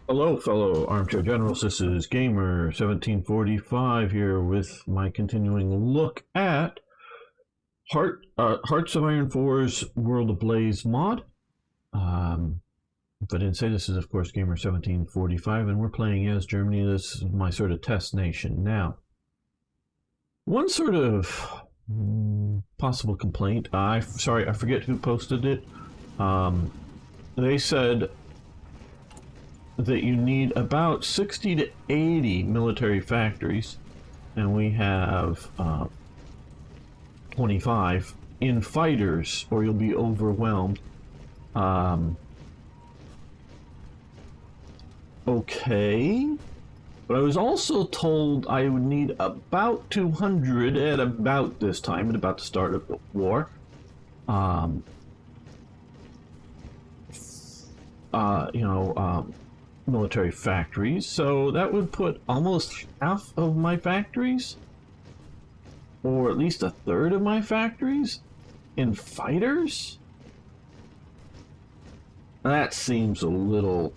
Hello, fellow armchair generals. This is Gamer 1745 here with my continuing look at Hearts of Iron 4's World Ablaze mod. If I didn't say, this is, of course, Gamer 1745, and we're playing as Germany. This is my sort of test nation. Now, one sort of possible complaint, I forget who posted it. They said that you need about 60 to 80 military factories, and we have 25 in fighters, or you'll be overwhelmed. Okay, but I was also told I would need about 200 at about this time, at about the start of the war. Military factories, so that would put almost half of my factories, or at least a third of my factories, in fighters. That seems a little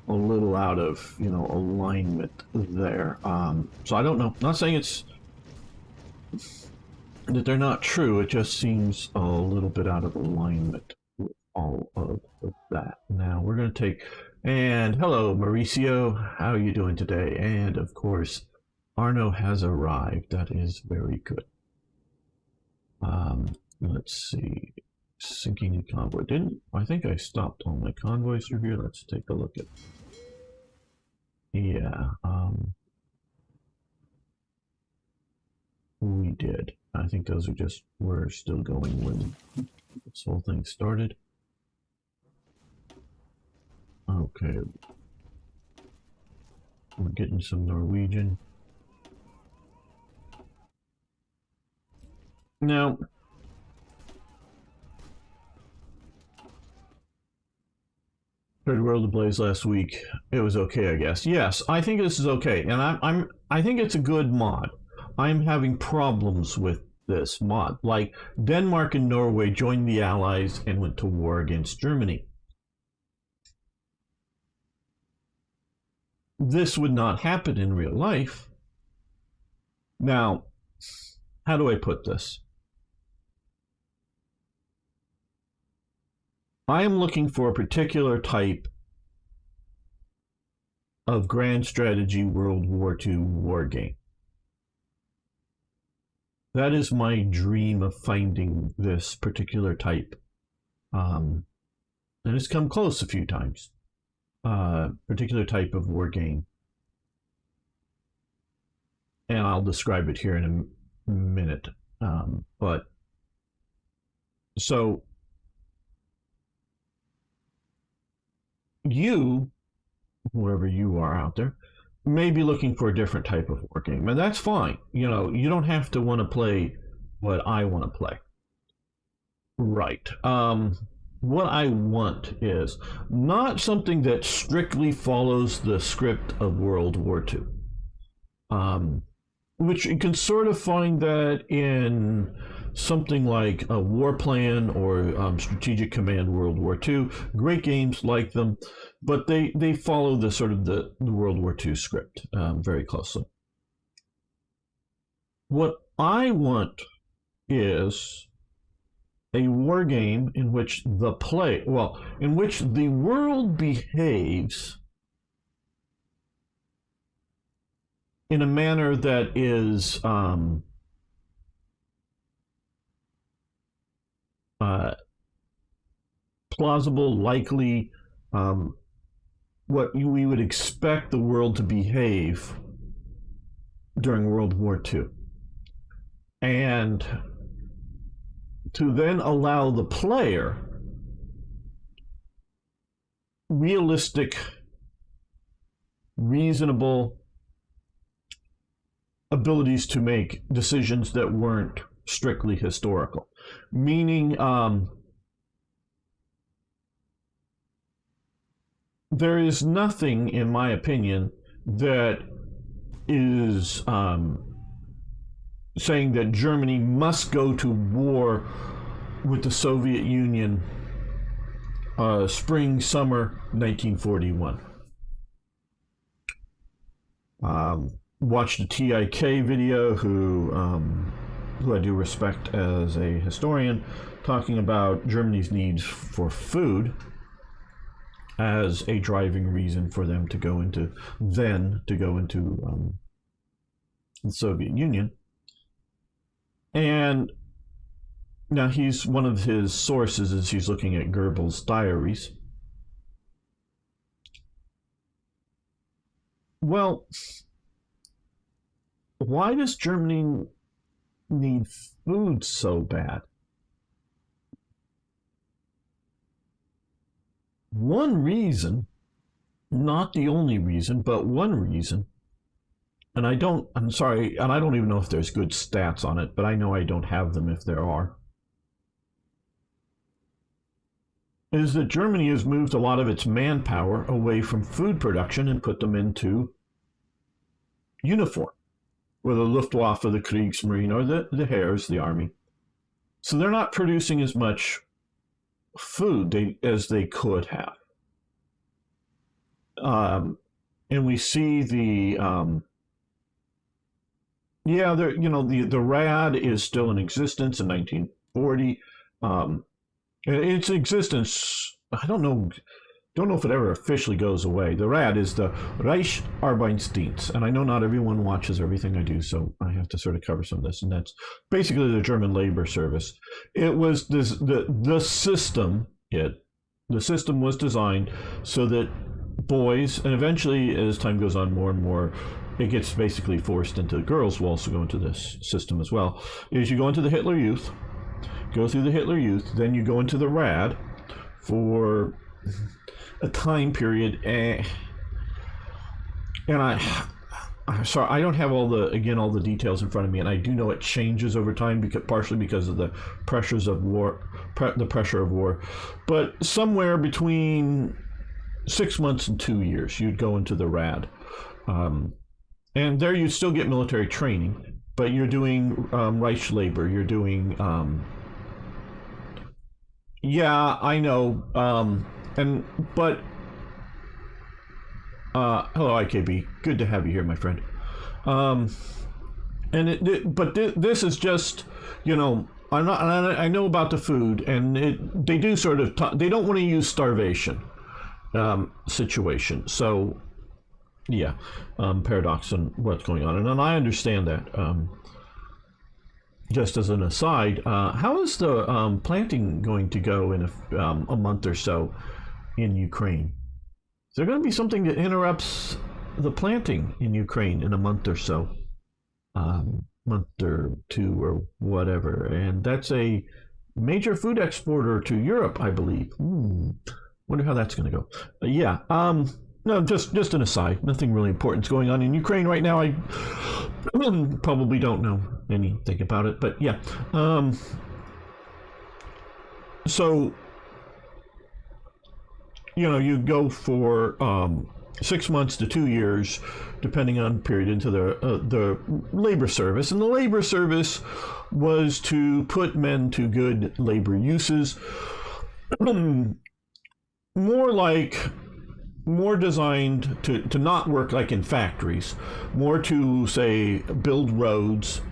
out of alignment there. So I don't know. Not saying it's that they're not true. It just seems a little bit out of alignment with all of that. Now we're going to take, and hello Mauricio, how are you doing today? And of course Arno has arrived. That is very good. Let's see, sinking a convoy. I think I stopped all my convoys through here. Let's take a look at, we did. I think those were still going when this whole thing started. Okay, we're getting some Norwegian. Now, heard World Ablaze last week. It was okay, I guess. Yes, I think this is okay, and I think it's a good mod. I'm having problems with this mod. Like, Denmark and Norway joined the Allies and went to war against Germany. This would not happen in real life. Now, how do I put this? I am looking for a particular type of grand strategy World War II war game. That is my dream of finding this particular type. And it's come close a few times. Particular type of war game. And I'll describe it here in a minute. So you, whoever you are out there, may be looking for a different type of war game, and that's fine. You don't have to want to play what I want to play. Right. What I want is not something that strictly follows the script of World War II. Which you can sort of find that in something like a War Plan or Strategic Command World War II. Great games, like them, but they follow the sort of the World War II script very closely. What I want is a war game in which in which the world behaves in a manner that is plausible, likely, what we would expect the world to behave during World War II. And to then allow the player realistic, reasonable abilities to make decisions that weren't strictly historical. Meaning, there is nothing, in my opinion, that is saying that Germany must go to war with the Soviet Union spring, summer 1941. Watched a TIK video, who I do respect as a historian, talking about Germany's needs for food as a driving reason for them to go into the Soviet Union. And now one of his sources is he's looking at Goebbels' diaries. Well, why does Germany need food so bad? One reason, not the only reason, but one reason, and I'm sorry, and I don't even know if there's good stats on it, but I know I don't have them if there are, is that Germany has moved a lot of its manpower away from food production and put them into uniform, or the Luftwaffe, the Kriegsmarine, or the Heers, the army. So they're not producing as much food as they could have. And we see the RAD is still in existence in 1940. Its existence, I don't know if it ever officially goes away. The RAD is the Reichsarbeitsdienst, and I know not everyone watches everything I do, so I have to sort of cover some of this, and that's basically the German labor service. It was the system was designed so that boys, and eventually as time goes on more and more, it gets basically forced into the girls will also go into this system as well, is you go into the Hitler Youth, go through the Hitler Youth, then you go into the RAD for a time period, and I'm sorry, I don't have all the details in front of me, and I do know it changes over time, partially because of the pressures of war, the pressure of war, but somewhere between 6 months and 2 years, you'd go into the RAD, and there you still get military training, but you're doing Reich labor, you're doing yeah, I know. But hello, IKB. Good to have you here, my friend. This is just, I know about the food, and they do sort of they don't want to use starvation situation. So, yeah, paradox and what's going on, and I understand that. Just as an aside, how is the planting going to go in a month or so in Ukraine? Is there going to be something that interrupts the planting in Ukraine in a month or so? Month or two or whatever. And that's a major food exporter to Europe, I believe. Wonder how that's going to go. No, just an aside. Nothing really important is going on in Ukraine right now. I probably don't know anything about it, but yeah. So, you go for 6 months to 2 years, depending on period, into the labor service. And the labor service was to put men to good labor uses. More designed to not work like in factories, more to, say, build roads,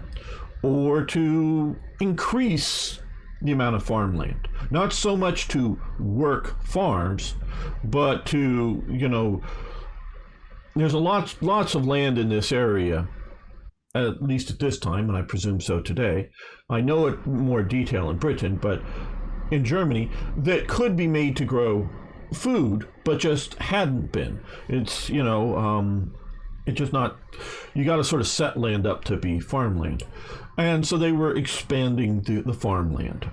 or to increase the amount of farmland. Not so much to work farms, but to, there's lots of land in this area, at least at this time, and I presume so today. I know it in more detail in Britain, but in Germany, that could be made to grow food, but just hadn't been. It's, it's just not, you got to sort of set land up to be farmland. And so they were expanding the farmland,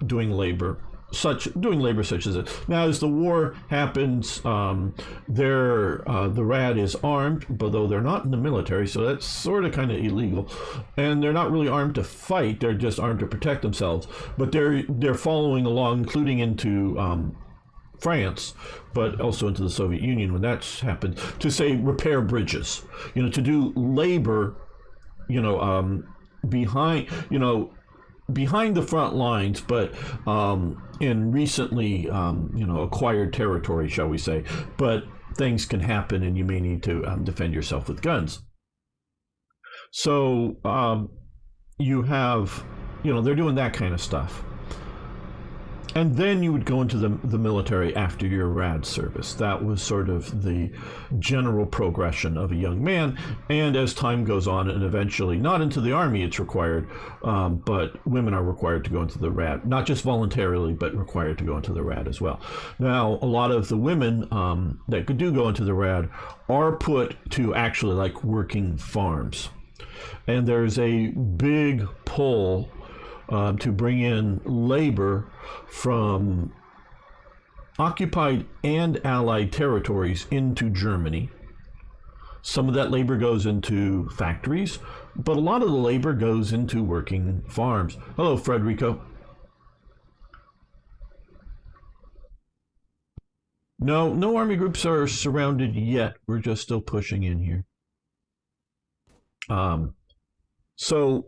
doing labor such as this. Now, as the war happens, the RAD is armed, but though they're not in the military, so that's sort of kind of illegal. And they're not really armed to fight, they're just armed to protect themselves. But they're following along, including into France, but also into the Soviet Union when that's happened, to say repair bridges, to do labor, behind, behind the front lines, but in recently, acquired territory, shall we say. But things can happen, and you may need to defend yourself with guns. So you have, they're doing that kind of stuff. And then you would go into the military after your rad service. That was sort of the general progression of a young man. And as time goes on, and eventually, not into the army it's required, but women are required to go into the rad, not just voluntarily, but required to go into the rad as well. Now, a lot of the women that do go into the rad are put to actually like working farms. And there's a big pull to bring in labor from occupied and allied territories into Germany. Some of that labor goes into factories, but a lot of the labor goes into working farms. Hello, Frederico. No army groups are surrounded yet. We're just still pushing in here. So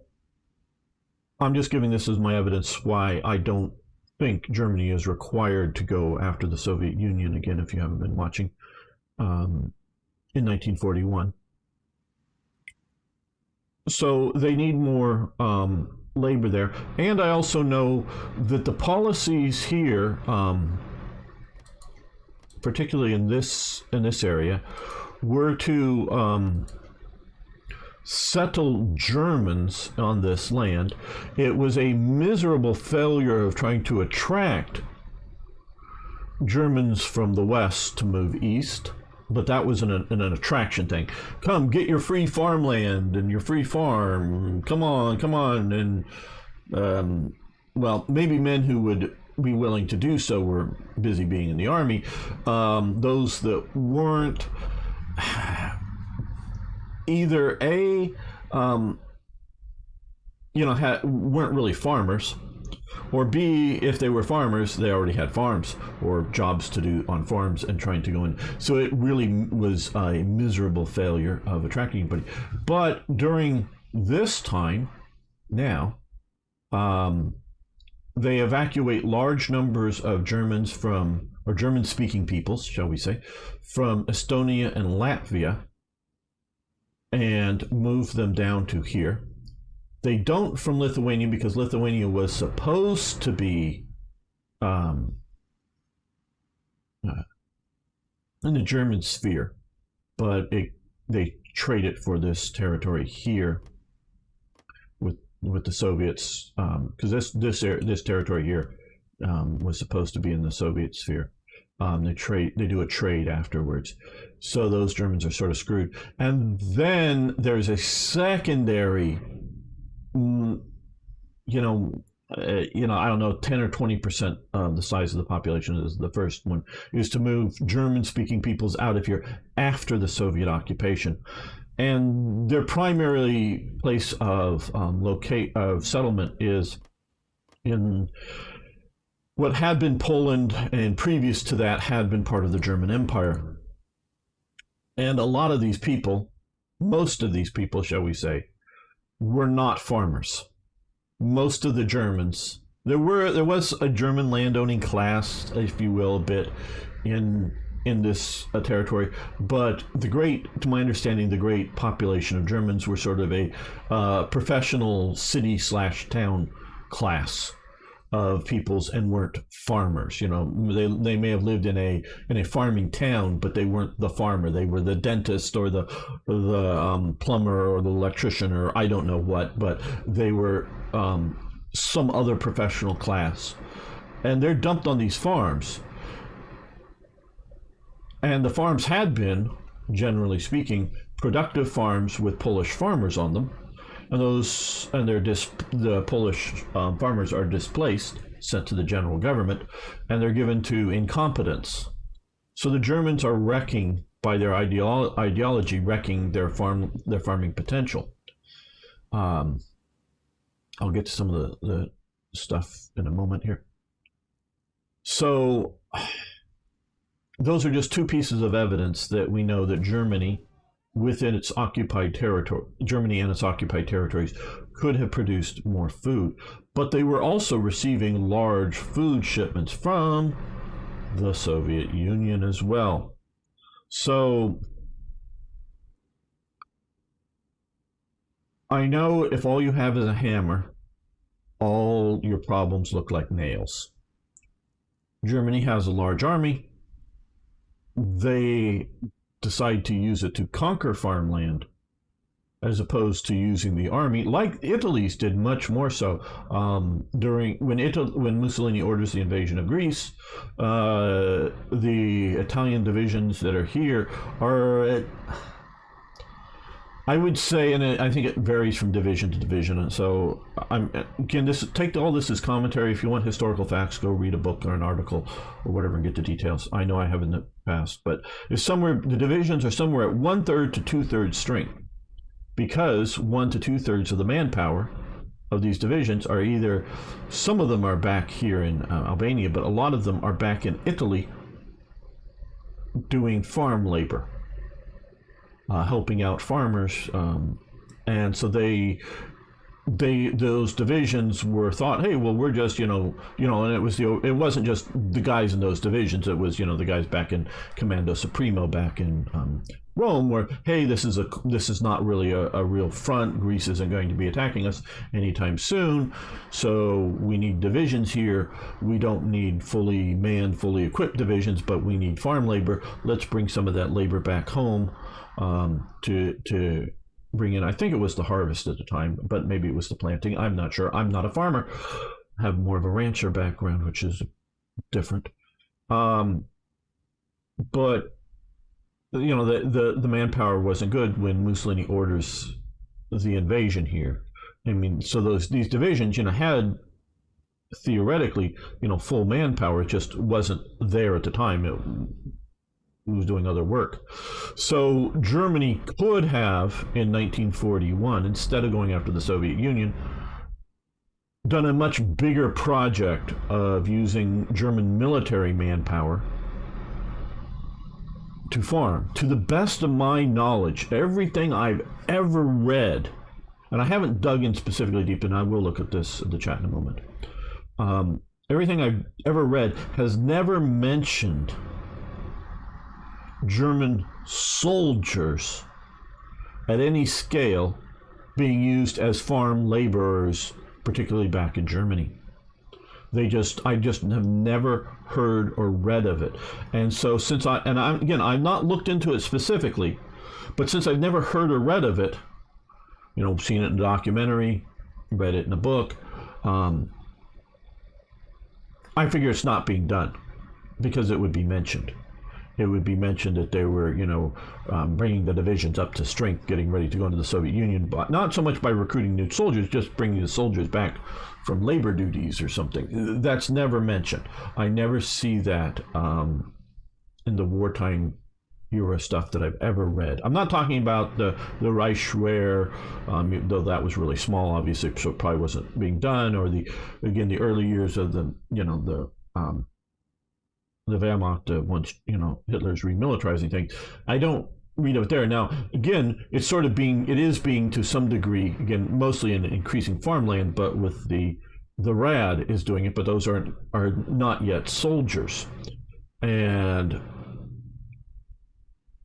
I'm just giving this as my evidence why I don't think Germany is required to go after the Soviet Union again, if you haven't been watching, in 1941. So they need more labor there. And I also know that the policies here, particularly in this area, were to settle Germans on this land. It was a miserable failure of trying to attract Germans from the west to move east, but that was an attraction thing. Come, get your free farmland and your free farm. Come on. And, well, maybe men who would be willing to do so were busy being in the army. Those that weren't, either weren't really farmers, or B, if they were farmers, they already had farms or jobs to do on farms and trying to go in. So it really was a miserable failure of attracting anybody. But during this time, now, they evacuate large numbers of Germans or German-speaking peoples, shall we say, from Estonia and Latvia, and move them down to here. They don't from Lithuania, because Lithuania was supposed to be in the German sphere, but they trade it for this territory here with the Soviets, because this territory here was supposed to be in the Soviet sphere. They do a trade afterwards. So those Germans are sort of screwed. And then there's a secondary, I don't know, 10 or 20% of the size of the population is the first one, is to move German-speaking peoples out of here after the Soviet occupation. And their primary place of settlement is in what had been Poland, and previous to that had been part of the German Empire. And a lot of these people, most of these people, shall we say, were not farmers. Most of the Germans, there was a German landowning class, if you will, a bit in this territory, but to my understanding, the great population of Germans were sort of a professional city/town class of peoples, and weren't farmers. They may have lived in a farming town, but they weren't the farmer. They were the dentist or the plumber or the electrician, or I don't know what, but they were some other professional class, and they're dumped on these farms. And the farms had been, generally speaking, productive farms with Polish farmers on them. And the Polish farmers are displaced, sent to the general government, and they're given to incompetence. So the Germans are wrecking, by their ideology, wrecking their farming potential. I'll get to some of the stuff in a moment here. So those are just two pieces of evidence that we know that Germany within its occupied territory, Germany and its occupied territories, could have produced more food. But they were also receiving large food shipments from the Soviet Union as well. So I know if all you have is a hammer, all your problems look like nails. Germany has a large army. They decide to use it to conquer farmland as opposed to using the army, like Italy's did much more so. When Mussolini orders the invasion of Greece, the Italian divisions that are here are, I would say, and I think it varies from division to division. And so, take all this as commentary. If you want historical facts, go read a book or an article or whatever and get the details. I know I have in the past, but the divisions are somewhere at 1/3 to 2/3 strength, because 1 to 2/3 of the manpower of these divisions are either, some of them are back here in Albania, but a lot of them are back in Italy doing farm labor. Helping out farmers, and so those divisions were thought, hey, well, we're just and it wasn't just the guys in those divisions, it was the guys back in Commando Supremo back in Rome, where, hey, this is not really a real front. Greece isn't going to be attacking us anytime soon, so we need divisions here. We don't need fully manned, fully equipped divisions, but we need farm labor. Let's bring some of that labor back home. To bring in, I think it was the harvest at the time, but maybe it was the planting. I'm not sure. I'm not a farmer. I have more of a rancher background, which is different. But the manpower wasn't good when Mussolini orders the invasion here. I mean, so these divisions, had theoretically, full manpower. It just wasn't there at the time. It was doing other work. So Germany could have, in 1941, instead of going after the Soviet Union, done a much bigger project of using German military manpower to farm. To the best of my knowledge, everything I've ever read, and I haven't dug in specifically deep, and I will look at this in the chat in a moment, everything I've ever read has never mentioned German soldiers at any scale being used as farm laborers, particularly back in Germany. I just have never heard or read of it. And so I've not looked into it specifically, but since I've never heard or read of it, seen it in a documentary, read it in a book, I figure it's not being done because it would be mentioned. It would be mentioned that they were, bringing the divisions up to strength, getting ready to go into the Soviet Union, but not so much by recruiting new soldiers, just bringing the soldiers back from labor duties or something. That's never mentioned. I never see that in the wartime era stuff that I've ever read. I'm not talking about the Reichswehr, though that was really small, obviously, so it probably wasn't being done, or the early years of the Wehrmacht, once Hitler's remilitarizing things. I don't read of it there. Now, again, it is being to some degree, again, mostly in increasing farmland, but with the RAD is doing it, but those are not yet soldiers. And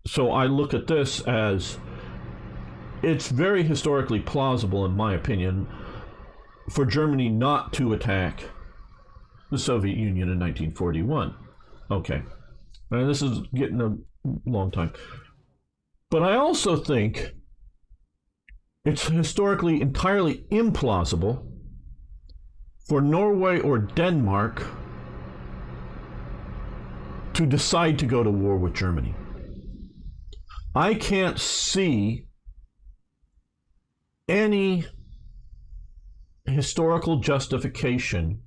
so I look at this as, it's very historically plausible, in my opinion, for Germany not to attack the Soviet Union in 1941. Okay, and this is getting a long time. But I also think it's historically entirely implausible for Norway or Denmark to decide to go to war with Germany. I can't see any historical justification,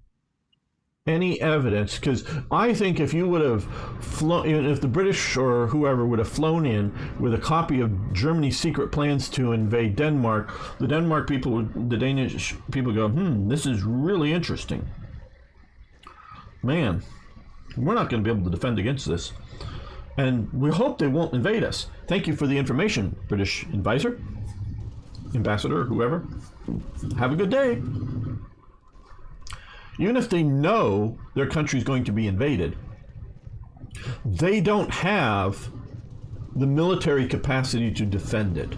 any evidence, because I think if you would have if the British or whoever would have flown in with a copy of Germany's secret plans to invade Denmark, the Danish people go, this is really interesting. Man, we're not going to be able to defend against this. And we hope they won't invade us. Thank you for the information, British advisor, ambassador, whoever. Have a good day. Even if they know their country is going to be invaded, they don't have the military capacity to defend it.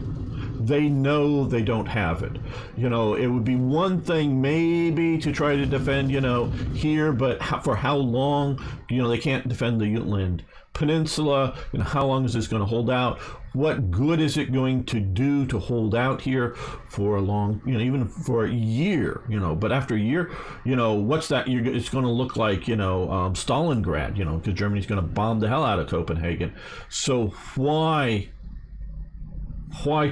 They know they don't have it. You know, it would be one thing maybe to try to defend, you know, here, but for how long? You know, they can't defend the Jutland Peninsula. You know, how long is this going to hold out? What good is it going to do to hold out here for a long, you know, even for a year, you know? But after a year, you know, what's that? It's going to look like, you know, Stalingrad, you know, because Germany's going to bomb the hell out of Copenhagen. So why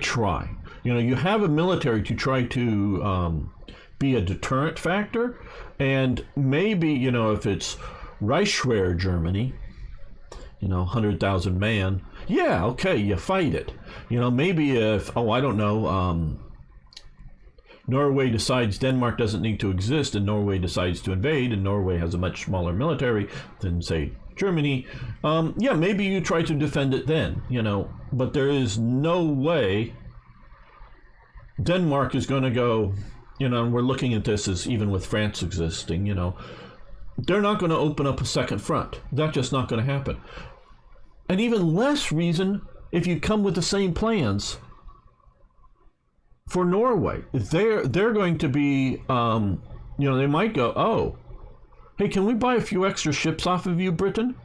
try? You know, you have a military to try to be a deterrent factor, and maybe, you know, if it's Reichswehr Germany, you know, 100,000 man, yeah, okay, you fight it. You know, maybe if, I don't know, Norway decides Denmark doesn't need to exist, and Norway decides to invade, and Norway has a much smaller military than, say, Germany, yeah, maybe you try to defend it then, you know, but there is no way Denmark is going to go, you know, and we're looking at this as even with France existing, you know, they're not going to open up a second front. That's just not going to happen. And even less reason if you come with the same plans for Norway. They're going to be, you know, they might go, oh, hey, can we buy a few extra ships off of you, Britain?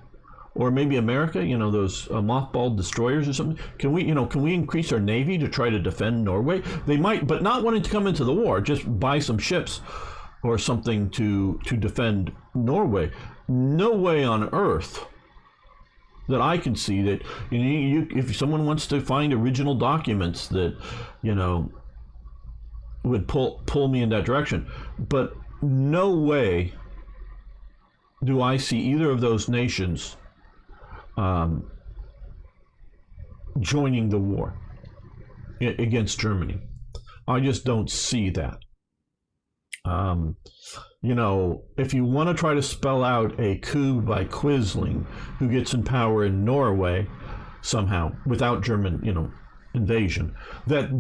Or maybe America, you know, those mothballed destroyers or something. Can we increase our navy to try to defend Norway? They might, but not wanting to come into the war, just buy some ships or something to defend Norway. No way on earth that I can see that, you know, if someone wants to find original documents that, you know, would pull me in that direction. But no way do I see either of those nations joining the war against Germany. I just don't see that. You know, if you want to try to spell out a coup by Quisling, who gets in power in Norway somehow without German, you know, invasion, that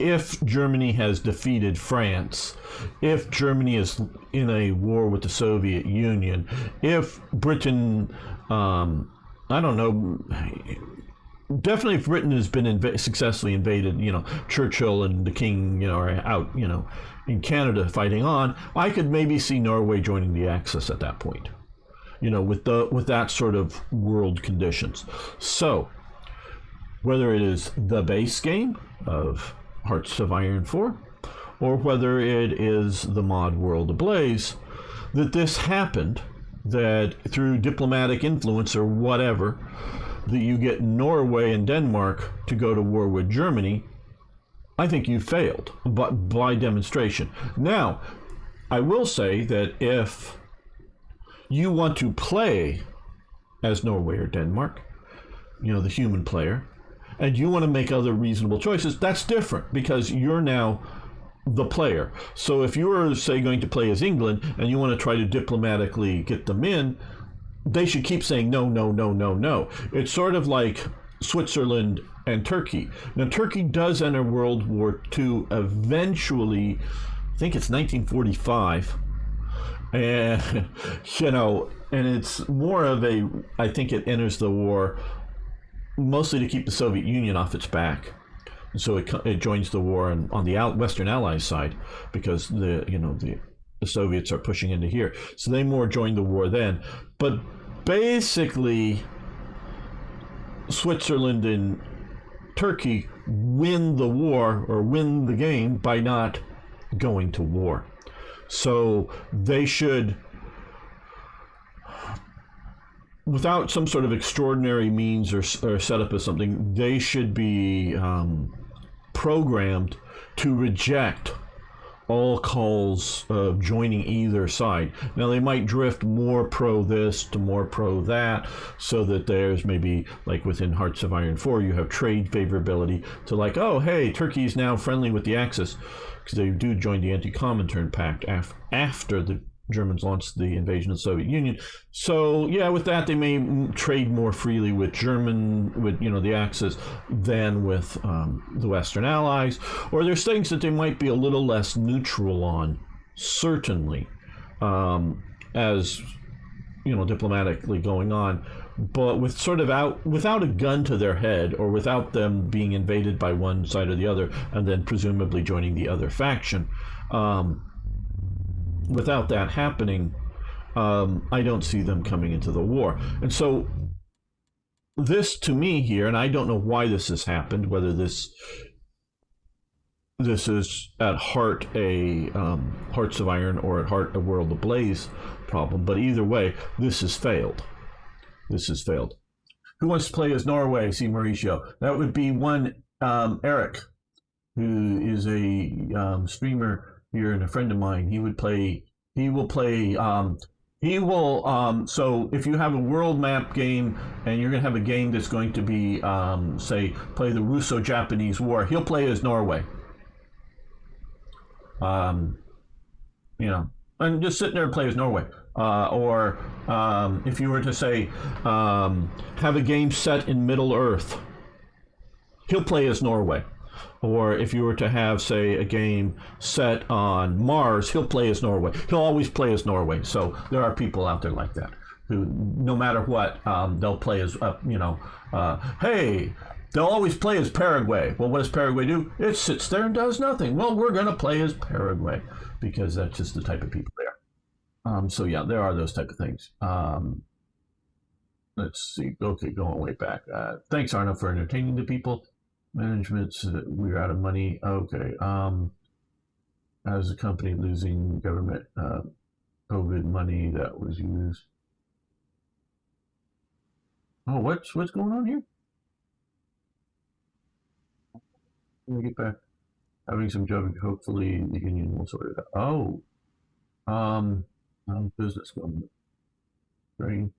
if Germany has defeated France, if Germany is in a war with the Soviet Union, if Britain, I don't know, definitely if Britain has been successfully invaded, you know, Churchill and the King, you know, are out, you know, in Canada fighting on, I could maybe see Norway joining the Axis at that point, you know, with that sort of world conditions. So whether it is the base game of Hearts of Iron 4, or whether it is the mod world Ablaze, that this happened, that through diplomatic influence or whatever, that you get Norway and Denmark to go to war with Germany, I think you failed, but by demonstration. Now, I will say that if you want to play as Norway or Denmark, you know, the human player, and you want to make other reasonable choices, that's different because you're now the player. So if you're, say, going to play as England and you want to try to diplomatically get them in, they should keep saying no, no, no, no, no. It's sort of like Switzerland and Turkey. Now, Turkey does enter World War II eventually, I think it's 1945. And, you know, and it's more of a, I think it enters the war mostly to keep the Soviet Union off its back. So it joins the war on the Western Allies side because the Soviets are pushing into here. So they more joined the war then. But basically, Switzerland and Turkey win the war or win the game by not going to war. So they should, without some sort of extraordinary means or set up as something, they should be programmed to reject all calls of joining either side. Now, they might drift more pro this to more pro that, so that there's maybe, like within Hearts of Iron 4, you have trade favorability to like, oh, hey, Turkey's now friendly with the Axis, because they do join the Anti-Comintern Pact after the Germans launched the invasion of the Soviet Union. So yeah, with that they may trade more freely with the Axis than with the Western Allies, or there's things that they might be a little less neutral on, certainly, as diplomatically going on, but with without a gun to their head, or without them being invaded by one side or the other and then presumably joining the other faction. Without that happening, I don't see them coming into the war. And so this, to me here, and I don't know why this has happened, whether this is at heart a Hearts of Iron or at heart a World Ablaze problem, but either way, this has failed. This has failed. Who wants to play as Norway? See Mauricio. That would be one Eric, who is a streamer here and a friend of mine. He will play. So if you have a world map game and you're going to have a game that's going to be, say, play the Russo-Japanese War, he'll play as Norway. And just sit there and play as Norway. Or if you were to say, have a game set in Middle Earth, he'll play as Norway. Or if you were to have, say, a game set on Mars, he'll play as Norway. He'll always play as Norway. So there are people out there like that who, no matter what, they'll play as, hey, they'll always play as Paraguay. Well, what does Paraguay do? It sits there and does nothing. Well, we're going to play as Paraguay because that's just the type of people they are. So, yeah, there are those type of things. Let's see. Okay, going way back. Thanks, Arno, for entertaining the people. Management's we're out of money. Okay. As a company losing government COVID money that was used. Oh, what's going on here? Let me get back. Having some job. Hopefully the union will sort it out. Oh, business government. Great.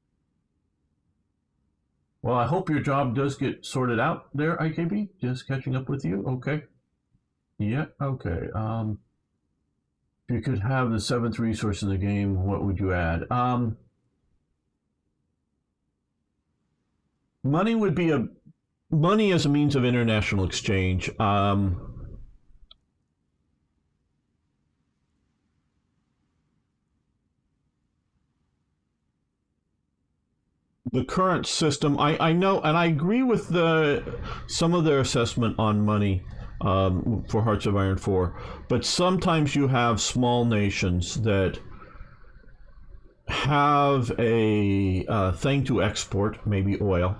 Well, I hope your job does get sorted out there, IKB. Just catching up with you. Okay. Yeah, okay. If you could have the 7th resource in the game, what would you add? Money would be money as a means of international exchange. The current system, I know, and I agree with some of their assessment on money for Hearts of Iron 4, but sometimes you have small nations that have a thing to export, maybe oil,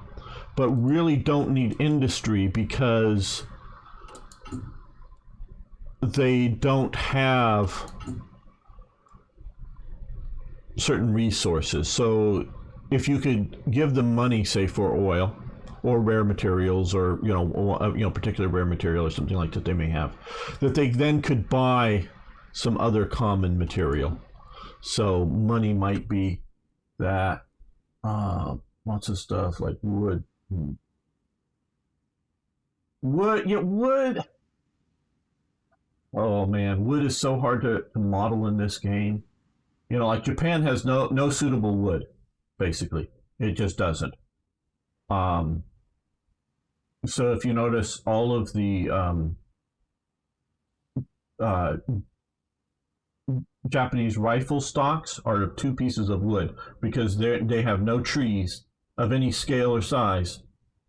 but really don't need industry because they don't have certain resources. So if you could give them money, say, for oil or rare materials, or particular rare material or something like that they may have, that they then could buy some other common material. So money might be that lots of stuff like wood. Wood. Oh man, wood is so hard to model in this game. Like Japan has no suitable wood. Basically, it just doesn't. So if you notice, all of the Japanese rifle stocks are 2 pieces of wood because they have no trees of any scale or size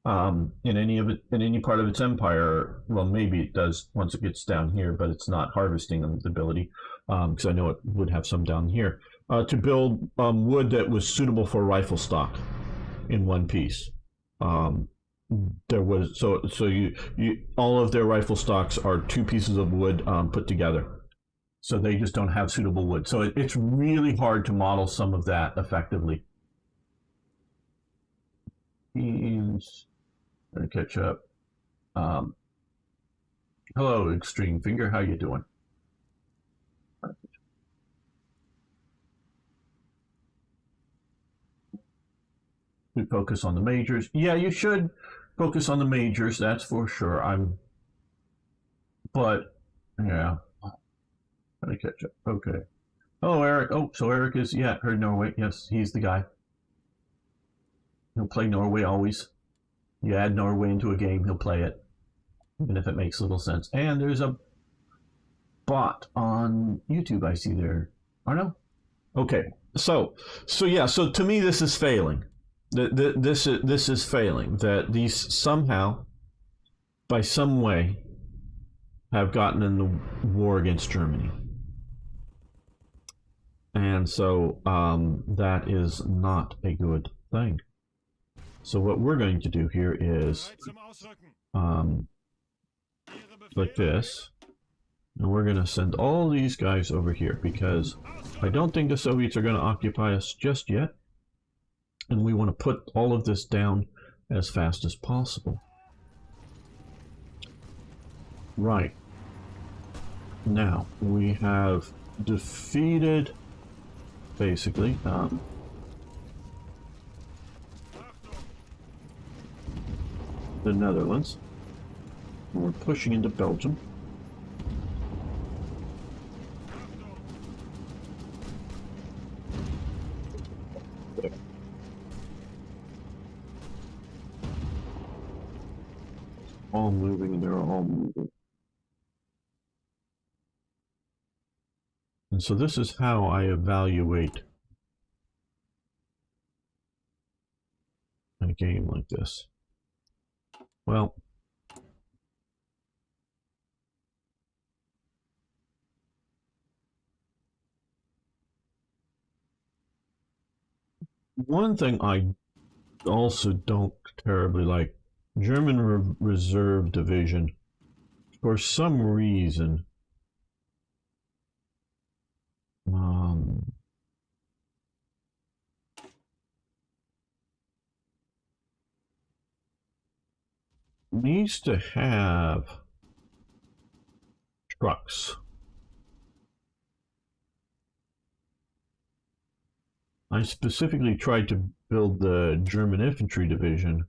in any part of its empire. Well, maybe it does once it gets down here, but it's not harvesting the ability because I know it would have some down here. To build wood that was suitable for rifle stock in one piece. There was so you all of their rifle stocks are 2 pieces of wood put together. So they just don't have suitable wood. So it's really hard to model some of that effectively. Gonna catch up. Hello, Extreme Finger. How you doing? We focus on the majors. Yeah, you should focus on the majors. That's for sure. But yeah, gonna catch up. Okay. Oh, Eric. Oh, so Eric is, yeah, heard Norway. Yes, he's the guy. He'll play Norway always. You add Norway into a game, he'll play it, even if it makes little sense. And there's a bot on YouTube I see there. Or no? Okay. So yeah. So to me, this is failing. This is failing. That these somehow, by some way, have gotten in the war against Germany. And so that is not a good thing. So what we're going to do here is like this. And we're going to send all these guys over here because I don't think the Soviets are going to occupy us just yet. And we want to put all of this down as fast as possible. Right. Now, we have defeated, basically, the Netherlands. And we're pushing into Belgium. All moving, and they're all moving. And so this is how I evaluate a game like this. Well, one thing I also don't terribly like, German Reserve Division, for some reason, needs to have trucks. I specifically tried to build the German Infantry Division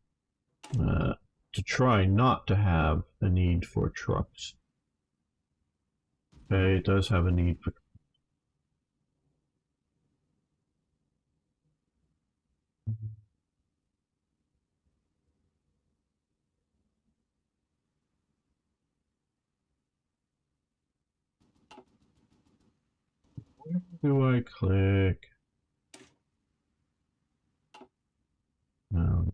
to try not to have a need for trucks. Okay, it does have a need for. Where do I click? No.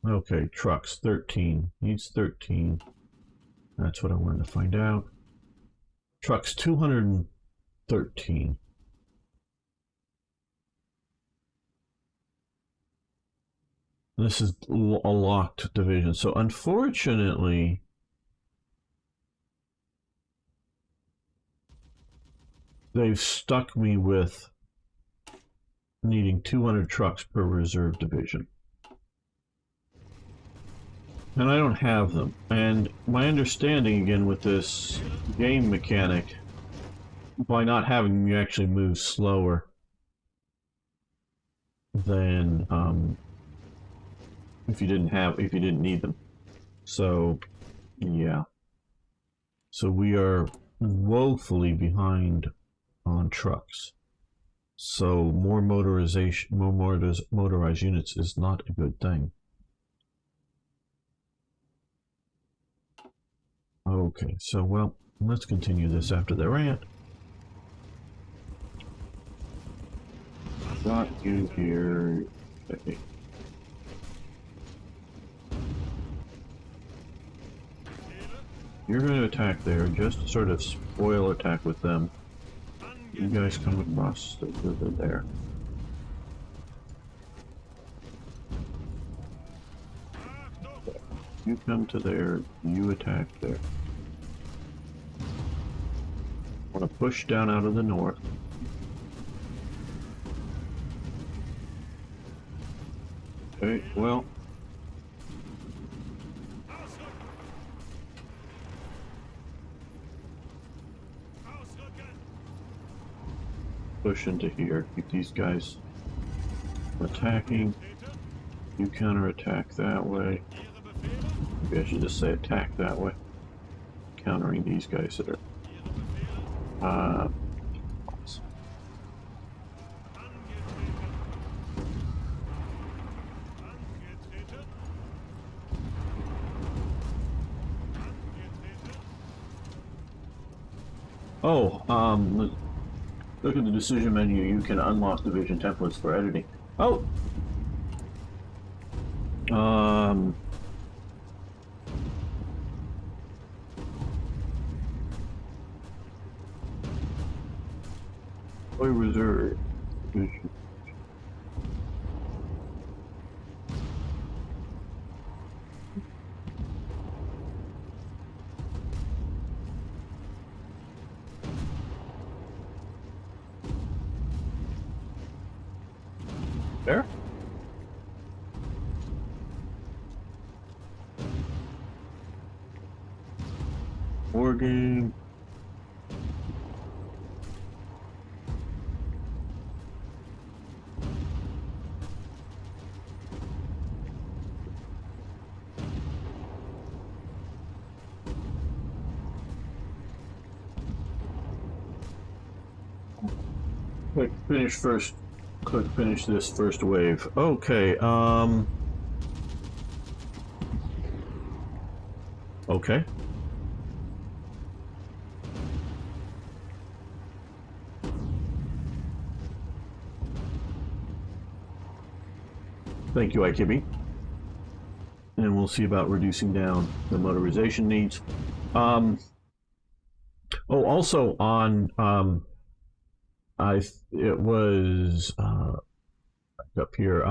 Okay, trucks, 13. Needs 13. That's what I wanted to find out. Trucks, 213. This is a locked division. So unfortunately, they've stuck me with needing 200 trucks per reserve division. And I don't have them. And my understanding, again, with this game mechanic, by not having them, you actually move slower than if you didn't need them. So, yeah. So we are woefully behind on trucks. So more motorization, more motorized units is not a good thing. Okay, so well, let's continue this after the rant. Got you here. Okay. You're going to attack there, just to sort of spoil attack with them. You guys come across there. You come to there, you attack there. I want to push down out of the north. Okay, well. Push into here, keep these guys attacking. You counterattack that way. Maybe I should just say attack that way. Countering these guys that are... look at the decision menu. You can unlock division templates for editing. Oh! Boy Reserve division. There? War game. Click finish first. Click finish this first wave. Okay, okay. Thank you, IKB. And we'll see about reducing down the motorization needs. Oh, also on, it was up here.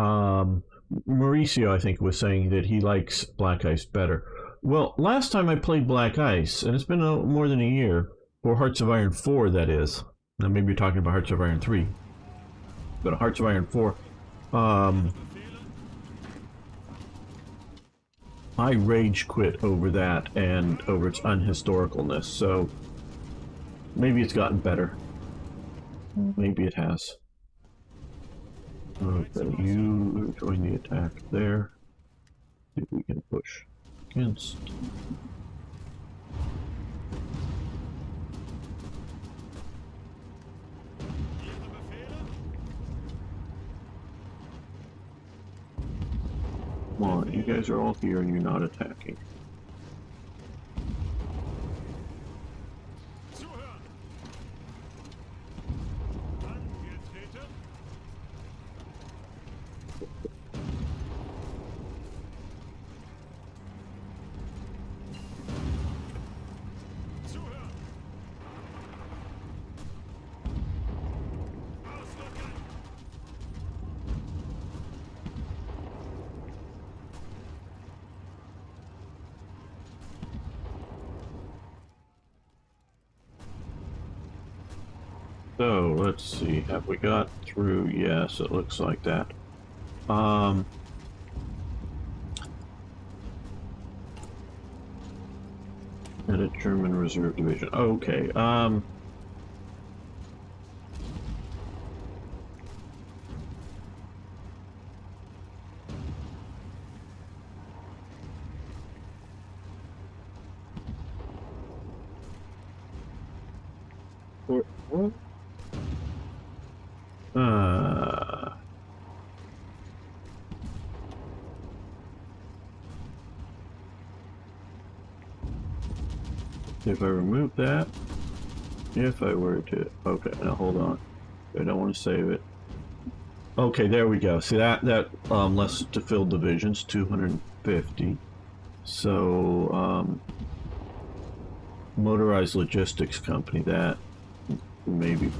Mauricio, I think, was saying that he likes Black Ice better. Well, last time I played Black Ice, and it's been more than a year, for Hearts of Iron 4, that is. Now, maybe you're talking about Hearts of Iron 3. But Hearts of Iron 4, I rage quit over that and over its unhistoricalness, so maybe it's gotten better. Maybe it has. Okay, you join the attack there. See if we can push against. Come on, you guys are all here and you're not attacking. So, let's see, have we got through? Yes, it looks like that. Edit German Reserve Division. Okay, what? If I remove that, if I were to, okay, now hold on, I don't want to save it. Okay, there we go. See that less to fill divisions, 250. So motorized logistics company, that maybe,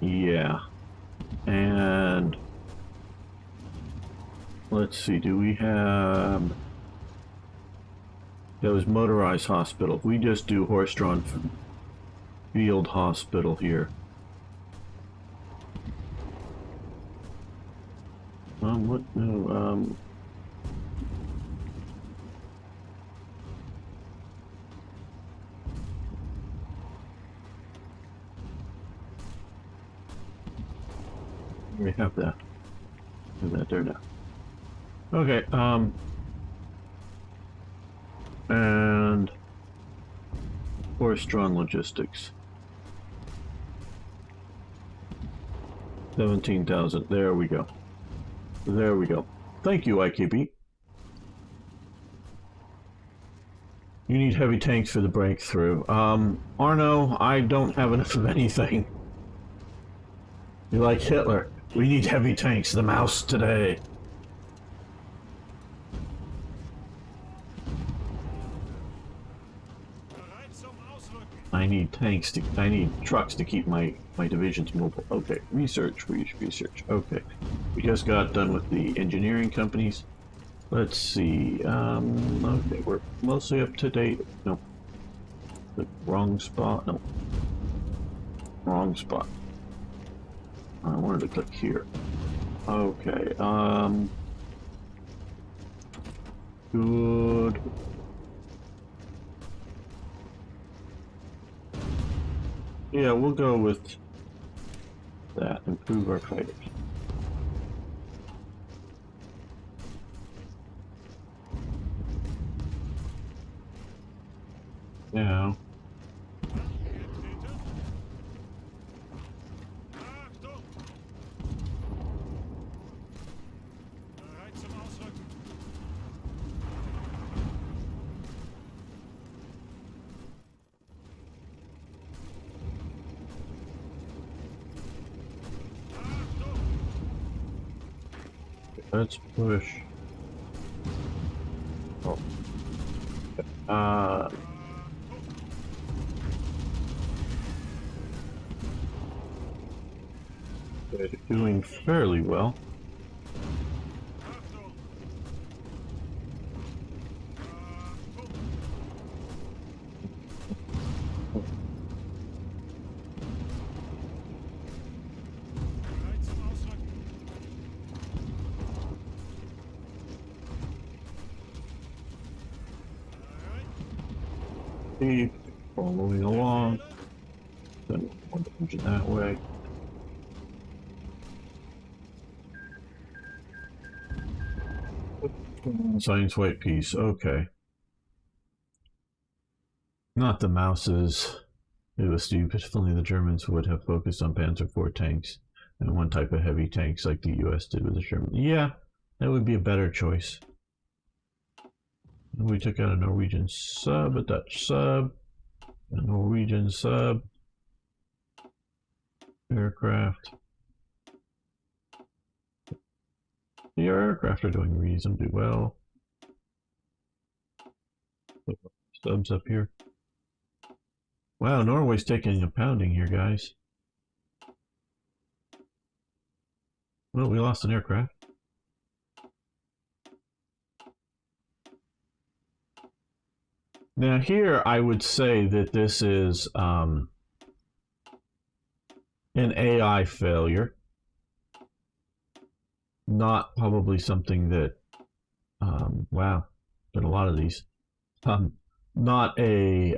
yeah. And let's see, do we have? That was motorized hospital. We just do horse-drawn field hospital here. What? No, We have that. Have that there now. Okay, and horse-drawn logistics. 17,000. There we go. There we go. Thank you, IKB. You need heavy tanks for the breakthrough. Arno, I don't have enough of anything. You're like Hitler. We need heavy tanks. The mouse today. I need tanks to. I need trucks to keep my divisions mobile. Okay, research. Okay, we just got done with the engineering companies. Let's see. Okay, we're mostly up to date. No, the wrong spot. No, wrong spot. I wanted to click here. Okay. Good. Yeah, we'll go with that. Improve our fighters. Now. Let's push. Oh. They're doing fairly well. Keep following along. Then one engine that way. Science white piece. Okay. Not the mouses. It was stupid. If only the Germans would have focused on Panzer IV tanks and one type of heavy tanks like the US did with the Germans. Yeah, that would be a better choice. We took out a Norwegian sub, a Dutch sub, a Norwegian sub, aircraft. The aircraft are doing reasonably well. Subs up here. Wow, Norway's taking a pounding here, guys. Well, we lost an aircraft. Now here, I would say that this is an AI failure. Not probably something that, wow, been a lot of these. Not a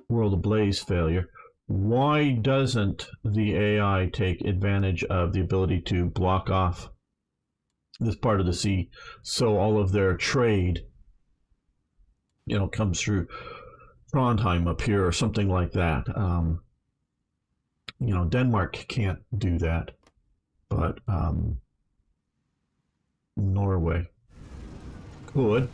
World Ablaze failure. Why doesn't the AI take advantage of the ability to block off this part of the sea so all of their trade, you know, comes through Trondheim up here or something like that? You know, Denmark can't do that, but Norway could.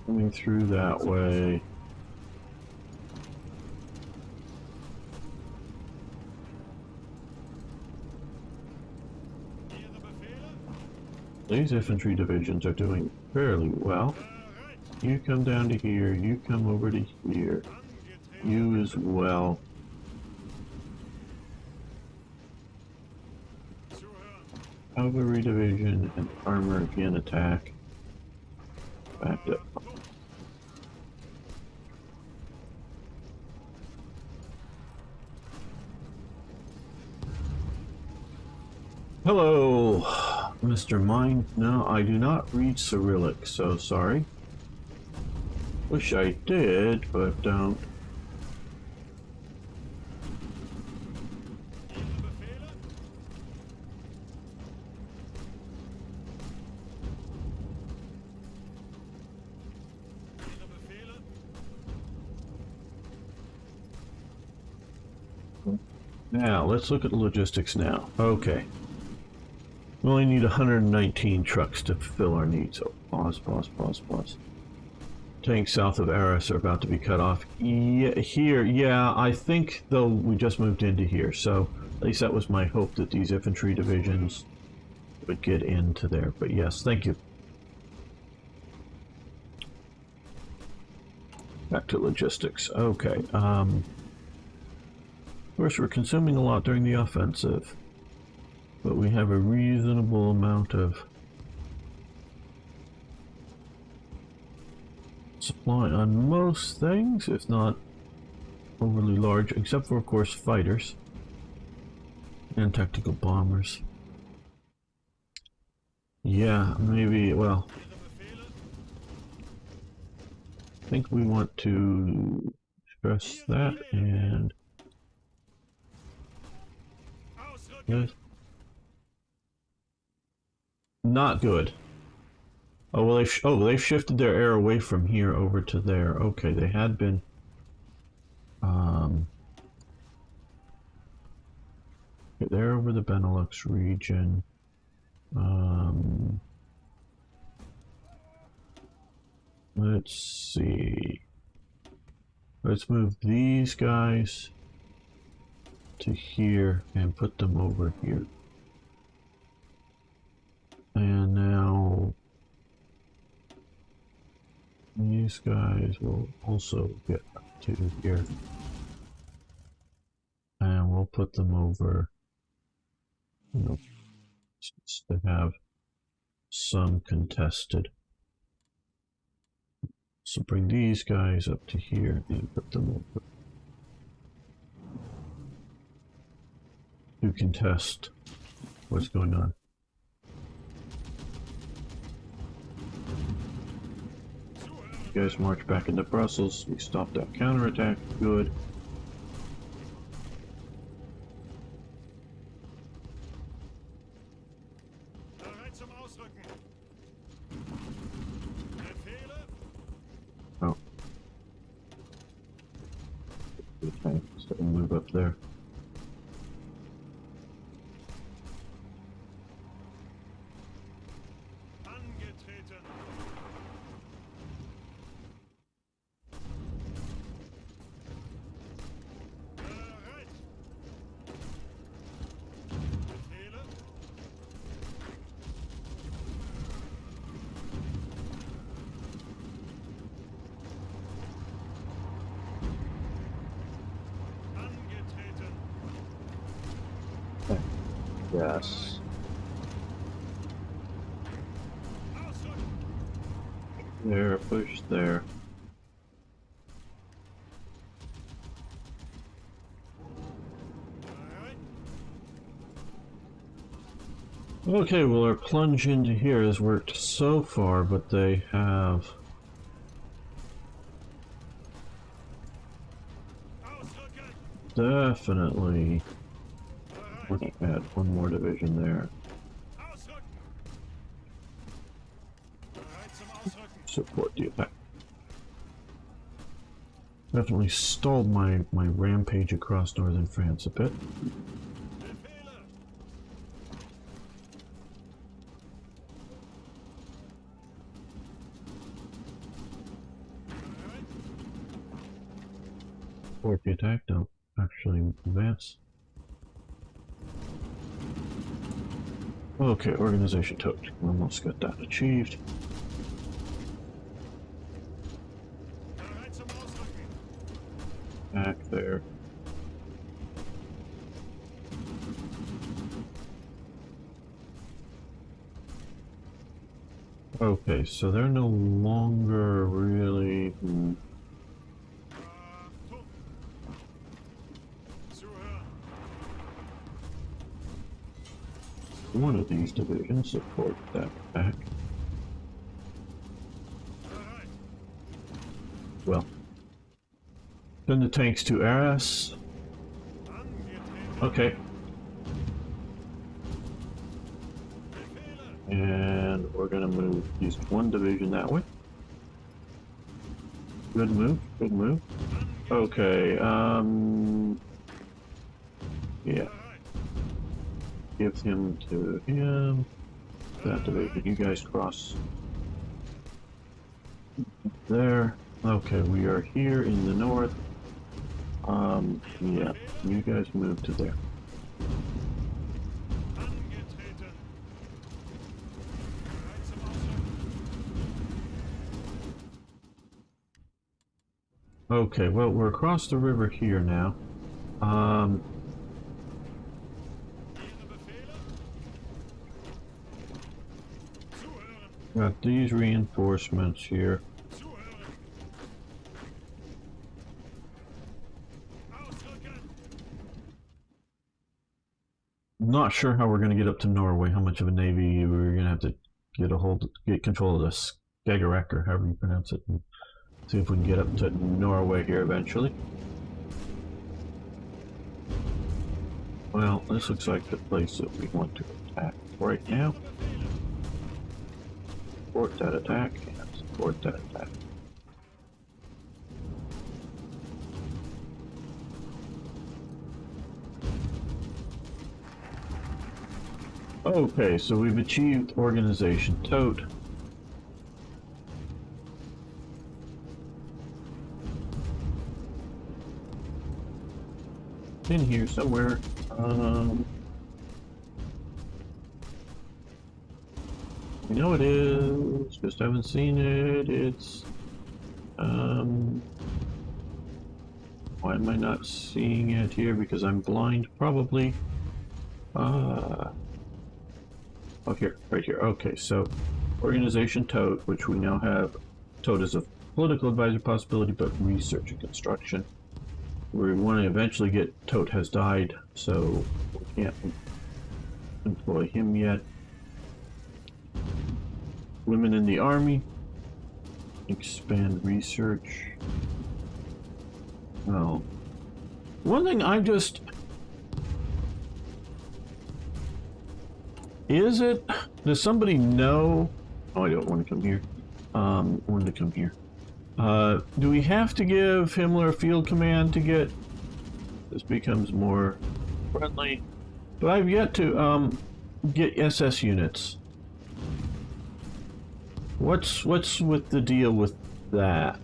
Coming through that way. These infantry divisions are doing fairly well. You come down to here, you come over to here, you as well. Cavalry division and armor again attack. Backed up. Hello, Mr. Mind. No, I do not read Cyrillic, so sorry. Wish I did, but don't. Now, let's look at the logistics now. Okay. We only need 119 trucks to fulfill our needs. So, pause. Tanks south of Arras are about to be cut off. Yeah, I think, though, we just moved into here, so at least that was my hope that these infantry divisions would get into there. But yes, thank you. Back to logistics. Okay. Of course, we're consuming a lot during the offensive, but we have a reasonable amount of supply on most things, if not overly large, except for, of course, fighters and tactical bombers. Yeah, maybe, well, I think we want to stress that and this. Not good. Oh well, they've shifted their air away from here over to there. Okay, they had been. They're over the Benelux region. Let's see. Let's move these guys to here and put them over here. And now these guys will also get to here. And we'll put them over, you know, just to have some contested. So bring these guys up to here and put them over to contest what's going on. You guys march back into Brussels. We stopped that counterattack. Good. Oh. Okay, so we'll move up there. Yes. There, push there. Okay, well our plunge into here has worked so far, but they have definitely we're gonna add one more division there. Support the attack. Definitely stalled my rampage across northern France a bit. Support the attack, don't actually advance. Okay, organization token. We almost got that achieved. Back there. Okay, so they're no longer really... One of these divisions support that back. Well, send the tanks to Arras. Okay. And we're gonna move just one division that way. Good move, good move. Okay, yeah. Give him to him. That division, you guys cross there. Okay, we are here in the north. Yeah, you guys move to there. Okay, well, we're across the river here now. Got these reinforcements here. Not sure how we're going to get up to Norway, how much of a navy we're going to have to get control of this Skagerrak, or however you pronounce it, and see if we can get up to Norway here eventually. Well, this looks like the place that we want to attack right now. Support that attack, and support that attack. Okay, so we've achieved organization tote. In here somewhere. I know it is, just haven't seen it. It's why am I not seeing it here? Because I'm blind, probably. Oh, here, right here. Okay, so organization tote, which we now have. Tote is a political advisor possibility, but research and construction. We want to eventually get Tote has died, so we can't employ him yet. Women in the army. Expand research. Well, one thing I just... Does somebody know... Oh, I don't want to come here. I wanted to come here. Do we have to give Himmler field command to get... This becomes more friendly. But I've yet to get SS units. What's with the deal with that?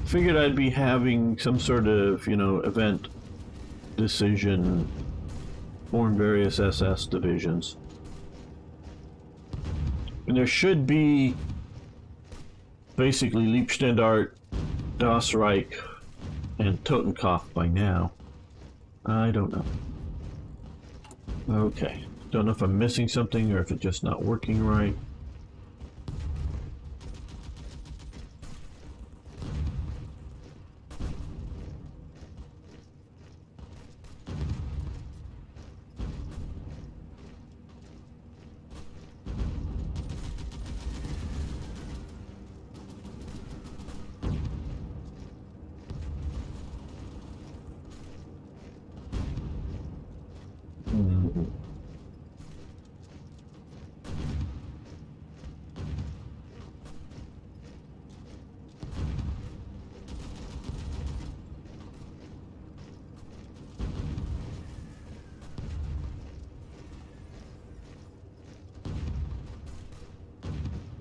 Figured I'd be having some sort of, you know, event decision, form various SS divisions. And there should be basically Liebstandart, Das Reich, and Totenkopf by now. I don't know. Okay. Don't know if I'm missing something or if it's just not working right.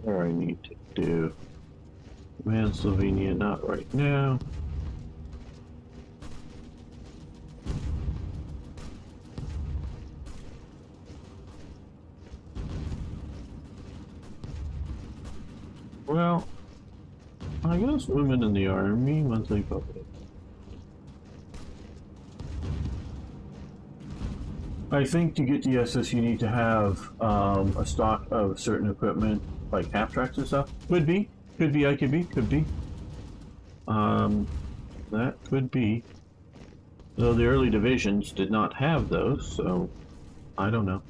What I need to do. Man, Slovenia, not right now. Well, I guess women in the army, monthly public. I think to get the SS you need to have a stock of certain equipment. like half tracks and stuff. Could be, IKB, could be. That could be. Though the early divisions did not have those, so I don't know.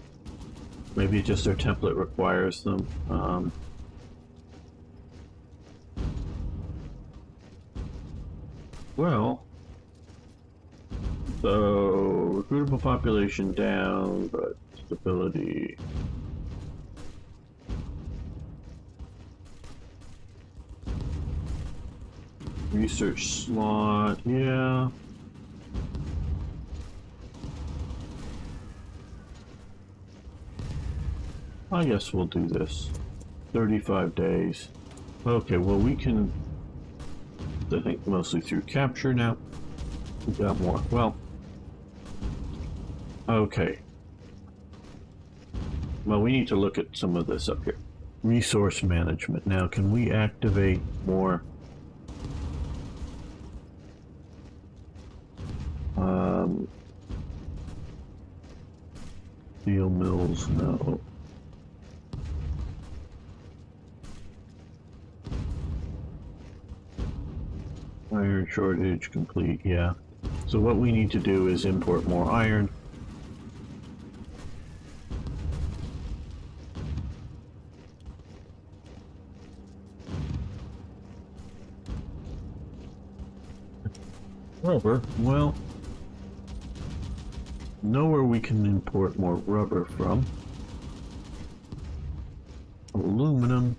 Maybe just their template requires them. Well, so recruitable population down, but stability. Research slot, yeah. I guess we'll do this. 35 days. Okay, well we can, I think mostly through capture now. We got more. Well, okay. Well, we need to look at some of this up here. Resource management. Now, can we activate more? Steel mills, no. Iron shortage complete, yeah. So what we need to do is import more iron. Rubber, well, know where we can import more rubber from. Aluminum.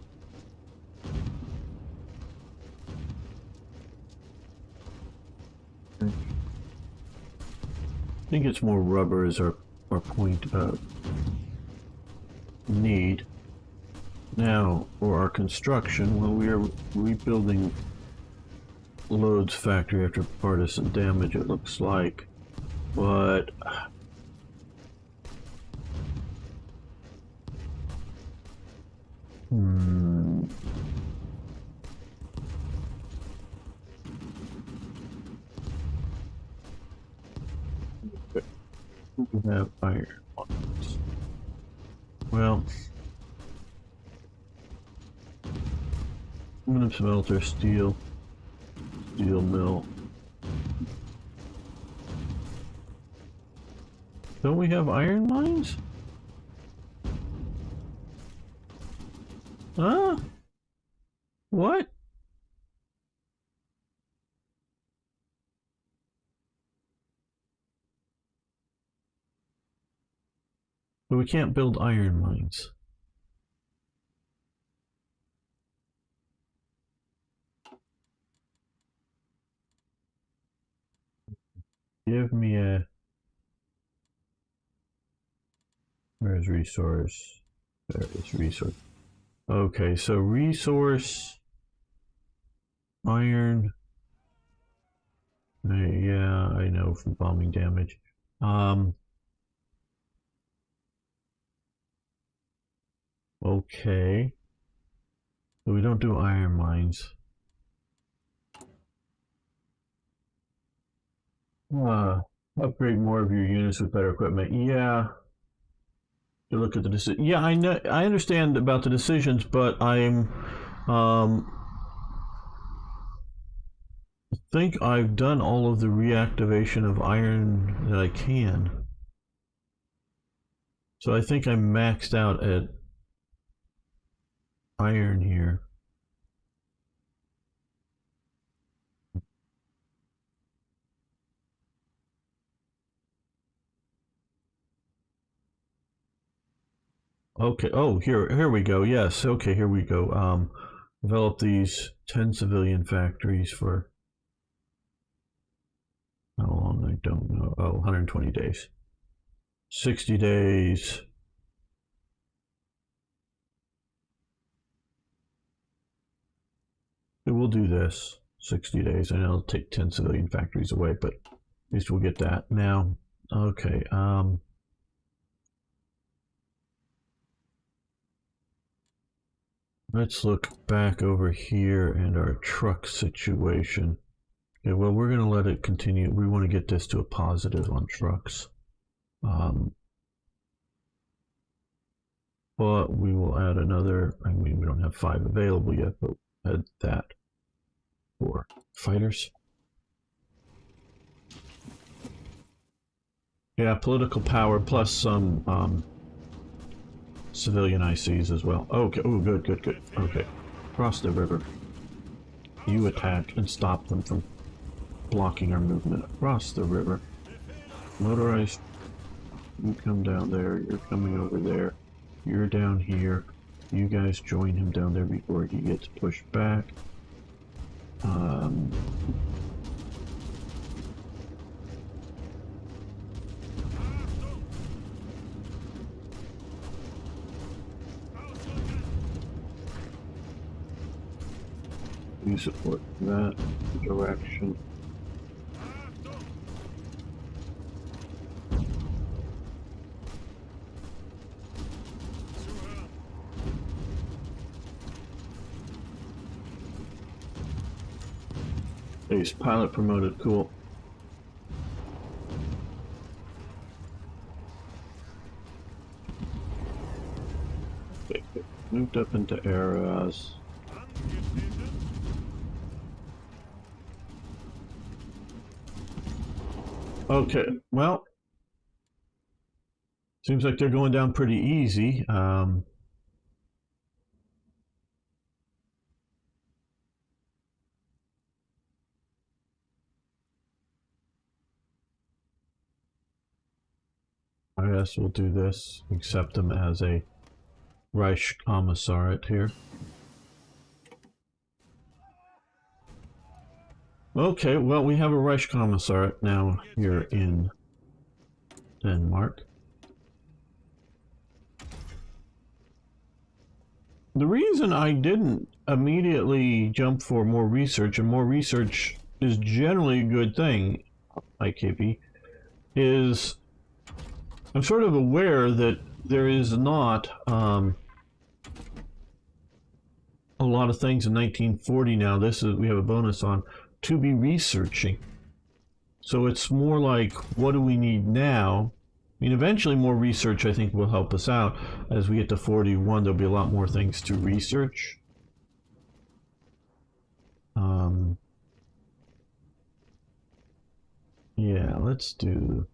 I think it's more rubber is our point of need. Now, for our construction, well, we are rebuilding Loads factory after partisan damage, it looks like. But we have iron ones. Well, aluminum smelter, steel mill. Don't we have iron mines? Huh? What? But we can't build iron mines. Give me a... Where's resource? There is resource. Okay, so resource... Iron... Yeah, I know from bombing damage. Okay. So we don't do iron mines. Upgrade more of your units with better equipment. Yeah. To look at the decision. Yeah, I know. I understand about the decisions, but I think I've done all of the reactivation of iron that I can. So I think I'm maxed out at iron here. Okay. Oh, here we go. Yes. Okay. Here we go. Develop these 10 civilian factories for how long? I don't know. Oh, 120 days. 60 days. We'll do this. 60 days. And I'll take 10 civilian factories away, but at least we'll get that. Now, okay. Let's look back over here and our truck situation. Okay, well, we're going to let it continue. We want to get this to a positive on trucks. but we will add another. I mean, we don't have 5 available yet, but we'll add that for fighters. Yeah, political power plus some civilian ICs as well. Okay. Oh, good, good, good. Okay. Cross the river. You attack and stop them from blocking our movement across the river. Motorized, you come down there. You're coming over there. You're down here. You guys join him down there before he gets pushed back. You support that direction. Ace pilot promoted, cool. Okay, moved up into eras. Okay, well, seems like they're going down pretty easy. I guess we'll do this. Accept them as a Reich Commissariat here. Okay, well, we have a Reich Commissariat now here in Denmark. The reason I didn't immediately jump for more research, and more research is generally a good thing, IKB, is I'm sort of aware that there is not a lot of things in 1940 now. This is, we have a bonus on to be researching. So it's more like, what do we need now? I mean, eventually more research I think will help us out. As we get to 41, there'll be a lot more things to research. Yeah, let's do...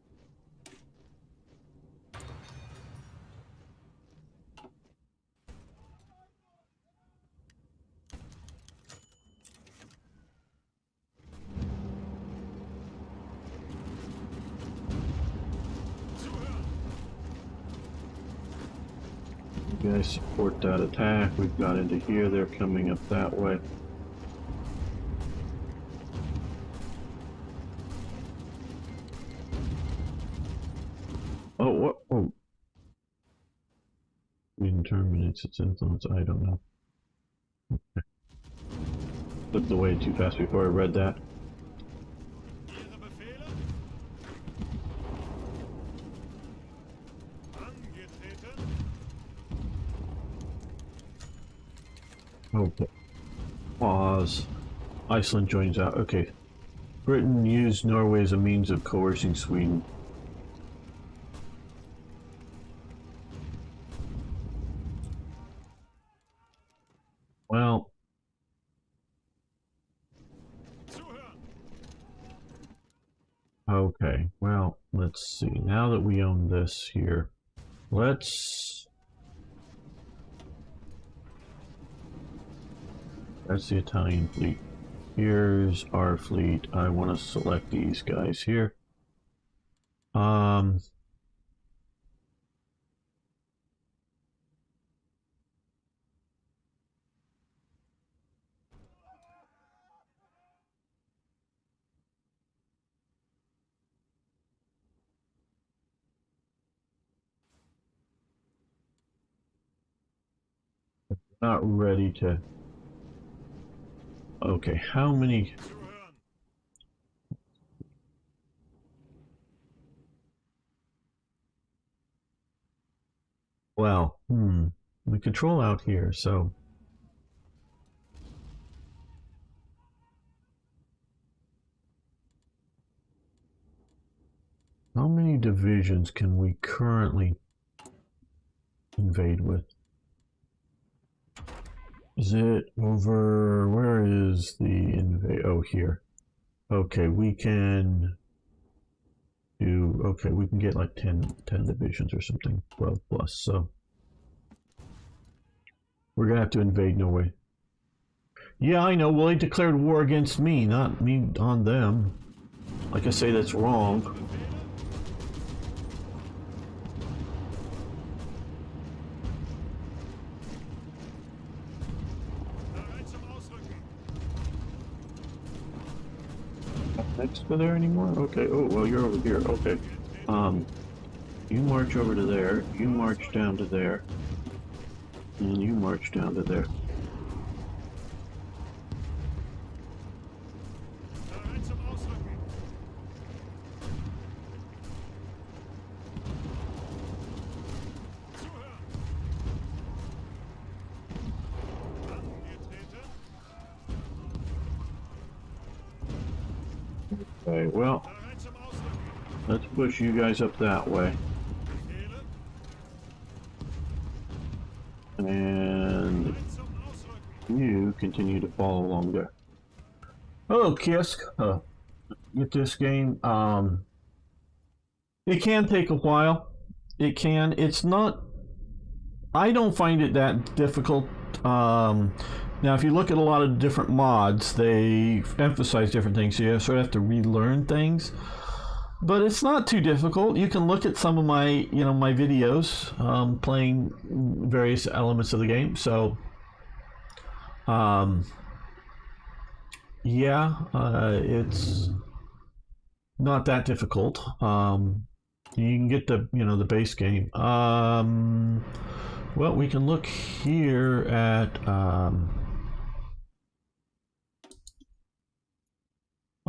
You guys support that attack. We've got into here. They're coming up that way. Oh, what? Oh. Reading terminates its influence. I don't know. Okay. Flipped away too fast before I read that. Okay. Pause. Iceland joins out. Okay. Britain used Norway as a means of coercing Sweden. Well. Okay. Well, let's see. Now that we own this here, let's... That's the Italian fleet. Here's our fleet. I want to select these guys here. Not ready to... Okay, how many... Well, we control out here, so... How many divisions can we currently invade with? Is it over? Where is the invade? Oh, here. Okay, we can do. Okay, we can get like 10 divisions or something. 12 plus. So we're gonna have to invade Norway. Yeah, I know. Well, they declared war against me, not me on them. Like I say, that's wrong. Next to there anymore? Okay. Oh, well, you're over here. Okay. You march over to there. You march down to there. And you march down to there. Okay, well, let's push you guys up that way. And you continue to follow along there. Hello, Kisk. Get this game. It can take a while. It can. It's not. I don't find it that difficult. Now, if you look at a lot of different mods, they emphasize different things. So you sort of have to relearn things. But it's not too difficult. You can look at some of my, my videos playing various elements of the game. So, yeah, it's not that difficult. You can get the base game. Well, we can look here at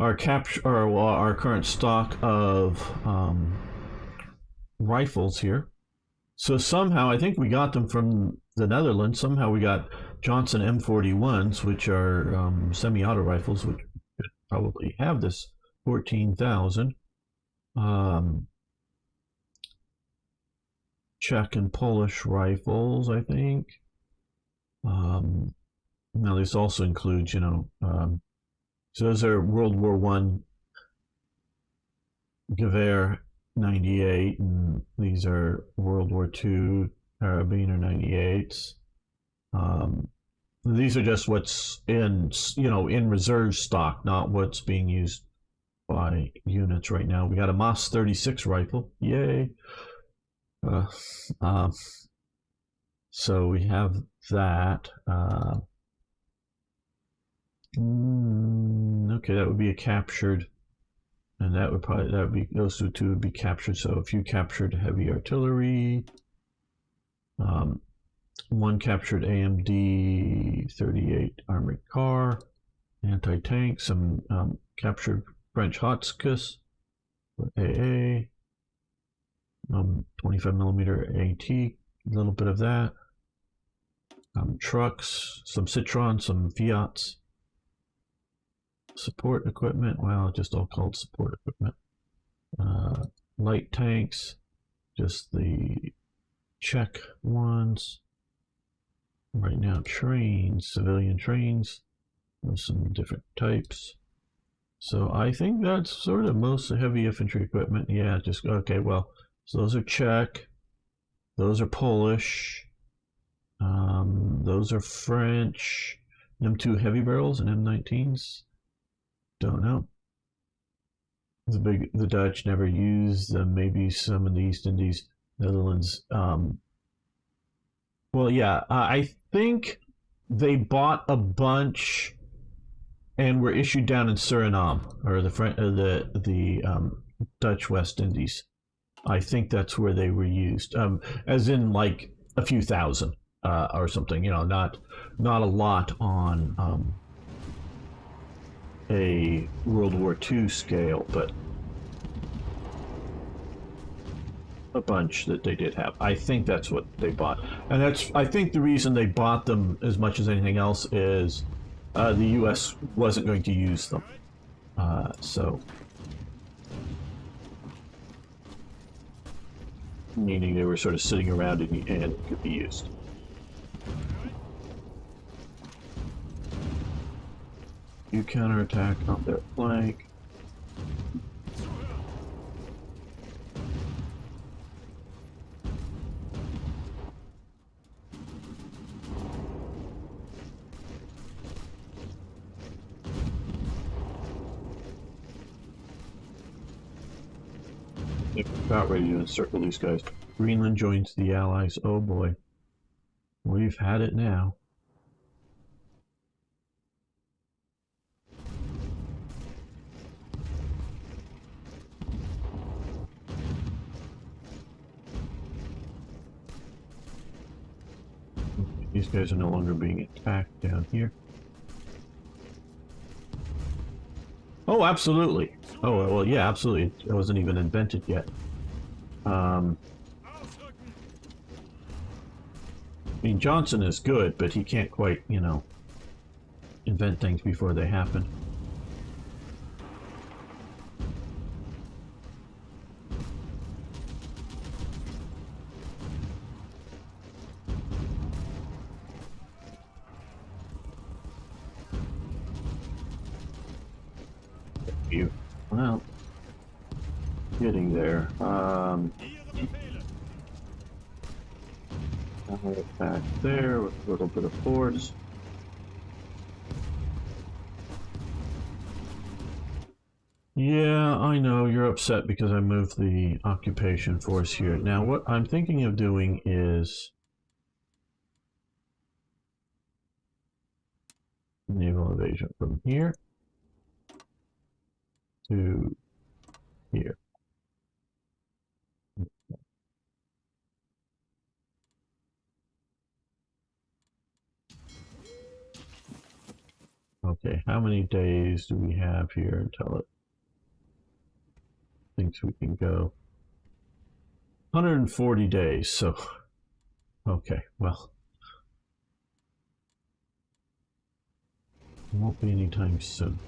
our our current stock of rifles here. So somehow, I think we got them from the Netherlands. Somehow we got Johnson M41s, which are semi-auto rifles, which could probably have this 14,000. Czech and Polish rifles, I think. Now this also includes, so those are World War One Gewehr 98, and these are World War Two Carabiner 98s. These are just what's in reserve stock, not what's being used by units right now. We got a MAS 36 rifle, yay! So we have that. Okay, that would be a captured, and those two would be captured. So a few captured heavy artillery, one captured AMD 38 armored car, anti-tank, some captured French Hotchkiss with AA. 25 millimeter AT, a little bit of that. Trucks, some Citroen, some Fiats. Support equipment, well, just all called support equipment. Light tanks, just the Czech ones. Right now, trains, civilian trains, with some different types. So I think that's sort of most heavy infantry equipment. Yeah, just okay. Well. So those are Czech, those are Polish, those are French, M2 heavy barrels and M19s. Don't know. The Dutch never used them. Maybe some in the East Indies, Netherlands. Well, yeah, I think they bought a bunch and were issued down in Suriname or the Dutch West Indies. I think that's where they were used, as in like a few thousand or something. Not a lot on a World War II scale, but a bunch that they did have. I think that's what they bought, and I think the reason they bought them as much as anything else is the U.S. wasn't going to use them, so. Meaning they were sort of sitting around and could be used. You counterattack on their flank. They're about ready to encircle these guys. Greenland joins the Allies. Oh boy. We've had it now. These guys are no longer being attacked down here. Oh, absolutely. Oh, well, yeah, absolutely. It wasn't even invented yet. I mean, Johnson is good, but he can't quite, you know, invent things before they happen. Well, getting there. Back there with a little bit of force. Yeah, I know you're upset because I moved the occupation force here. Now, what I'm thinking of doing is naval invasion from here to here. Okay, how many days do we have here until it thinks we can go? 140 days, so... Okay, well... It won't be anytime soon.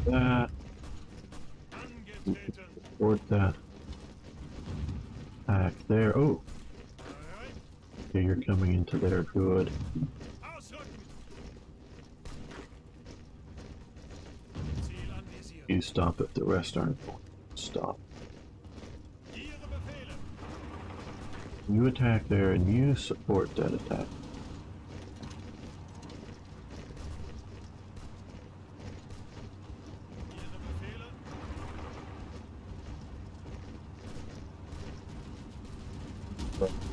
That. Support that. Back there. Oh! Okay, you're coming into there. Good. You stop if the rest aren't going to stop. You attack there and you support that attack.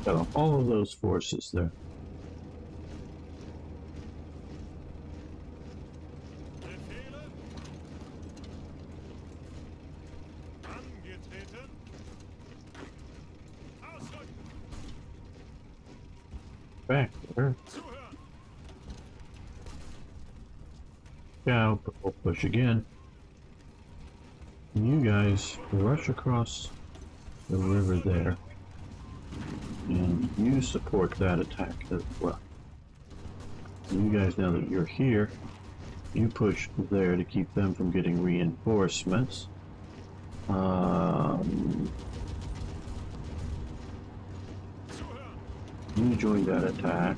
Got all of those forces there. Back there. Yeah, we'll push again. You guys rush across the river there. And you support that attack as well. You guys, now that you're here, you push there to keep them from getting reinforcements. You join that attack.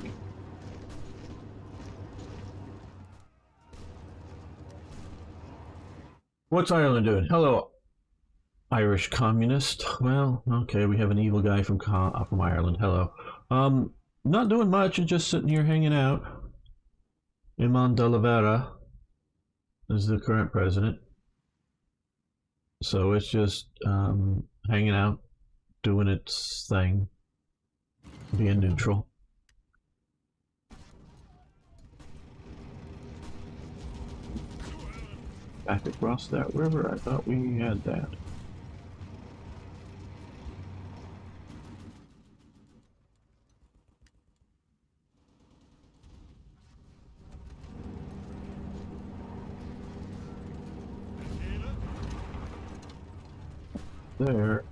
What's Ireland doing? Hello, Irish communist. Well, okay, we have an evil guy from Ireland. Hello. Not doing much. Just sitting here hanging out. Iman de la Vera is the current president. So it's just hanging out, doing its thing, being neutral. Back across that river, I thought we had that. There.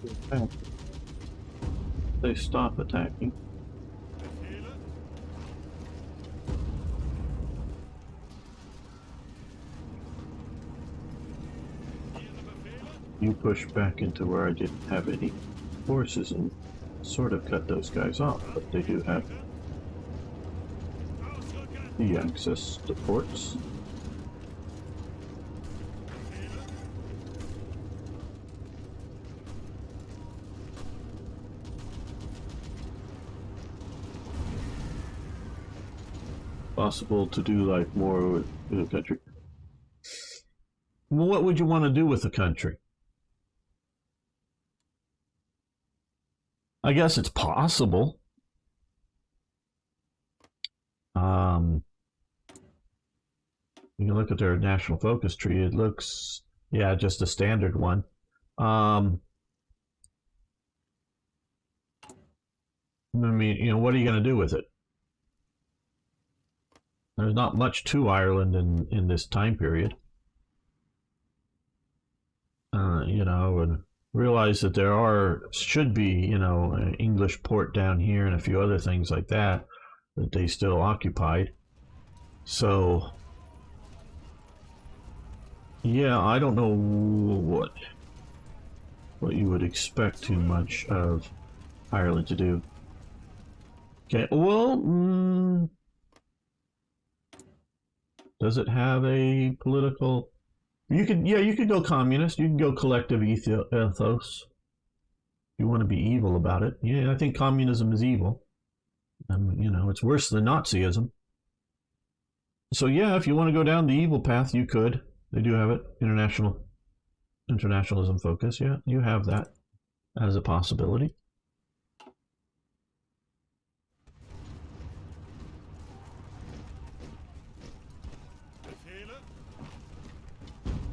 attack. They stop attacking. You push back into where I didn't have any forces and sort of cut those guys off, but they do have the access to ports. Possible to do like more with the country. Well, what would you want to do with the country? I guess it's possible. You can look at their national focus tree. It looks, yeah, just a standard one. I mean, you know, what are you going to do with it? There's not much to Ireland in this time period. You know, and realize that there should be, you know, an English port down here and a few other things like that they still occupied. So, yeah, I don't know what you would expect too much of Ireland to do. Okay, well, does it have a political? You could go communist. You can go collective ethos. You want to be evil about it. Yeah, I think communism is evil. You know, it's worse than Nazism. So yeah, if you want to go down the evil path, you could. They do have it. Internationalism focus. Yeah, you have that as a possibility.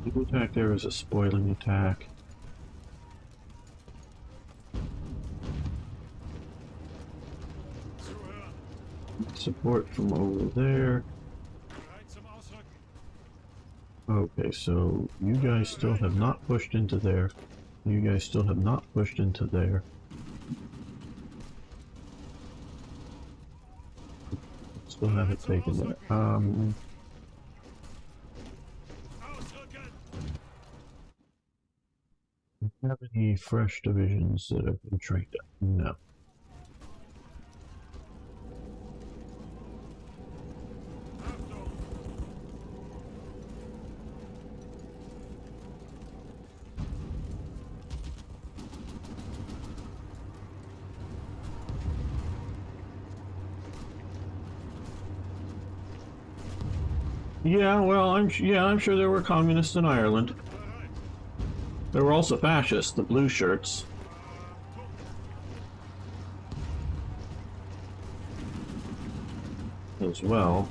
The attack there is a spoiling attack. Support from over there. Okay, so you guys still have not pushed into there. You guys still have not pushed into there. Still haven't taken there. Do you have any fresh divisions that have been trained up? No. Yeah, well, I'm sure there were communists in Ireland. There were also fascists, the blue shirts. As well.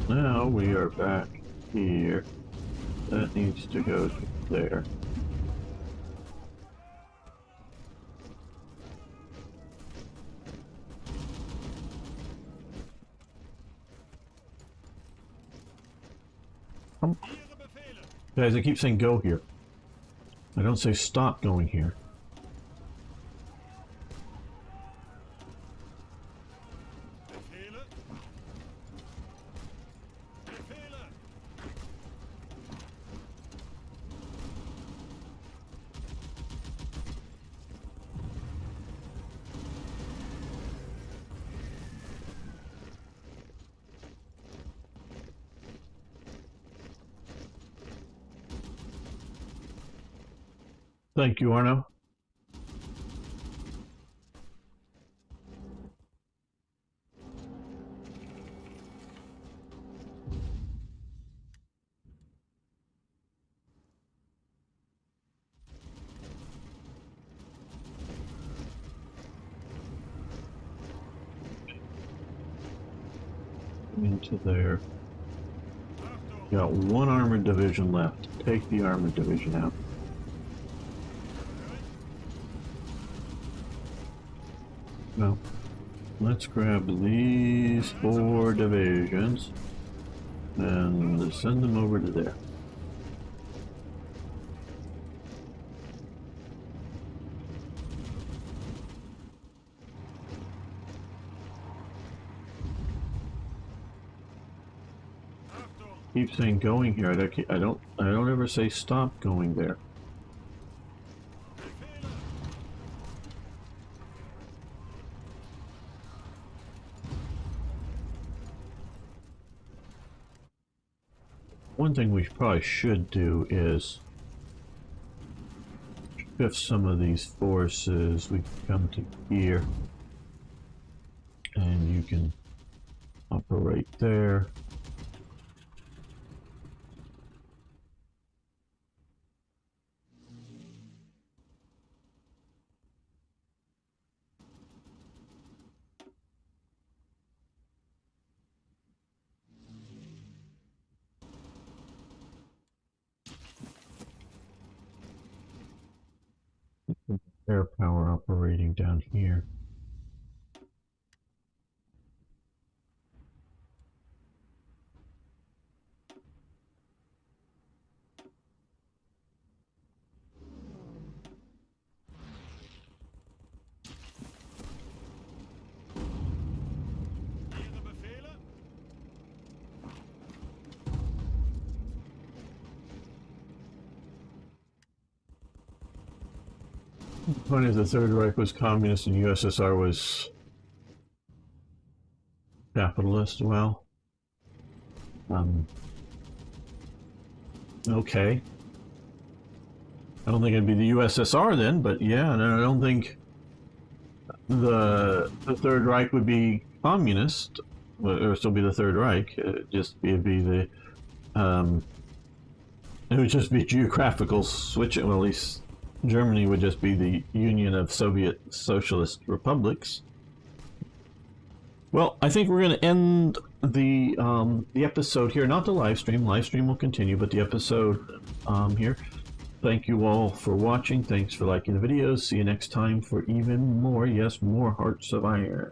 Now we are back here. That needs to go there. Guys, I keep saying go here. I don't say stop going here. Thank you, Arno. Into there. Got one armored division left. Take the armored division out. Well, let's grab these 4 divisions and send them over to there. Keep saying going here. I don't ever say stop going there. One thing we probably should do is shift some of these forces. We come to here, and you can operate there. Air power operating down here. Funny if the Third Reich was communist and USSR was capitalist. Well, okay. I don't think it'd be the USSR then, but yeah, and I don't think the Third Reich would be communist, or still be the Third Reich. It'd be it would just be geographical switching. Well, at least Germany would just be the Union of Soviet Socialist Republics. Well, I think we're going to end the episode here. Not the live stream. Live stream will continue, but the episode here. Thank you all for watching. Thanks for liking the videos. See you next time for even more, yes, more Hearts of Iron.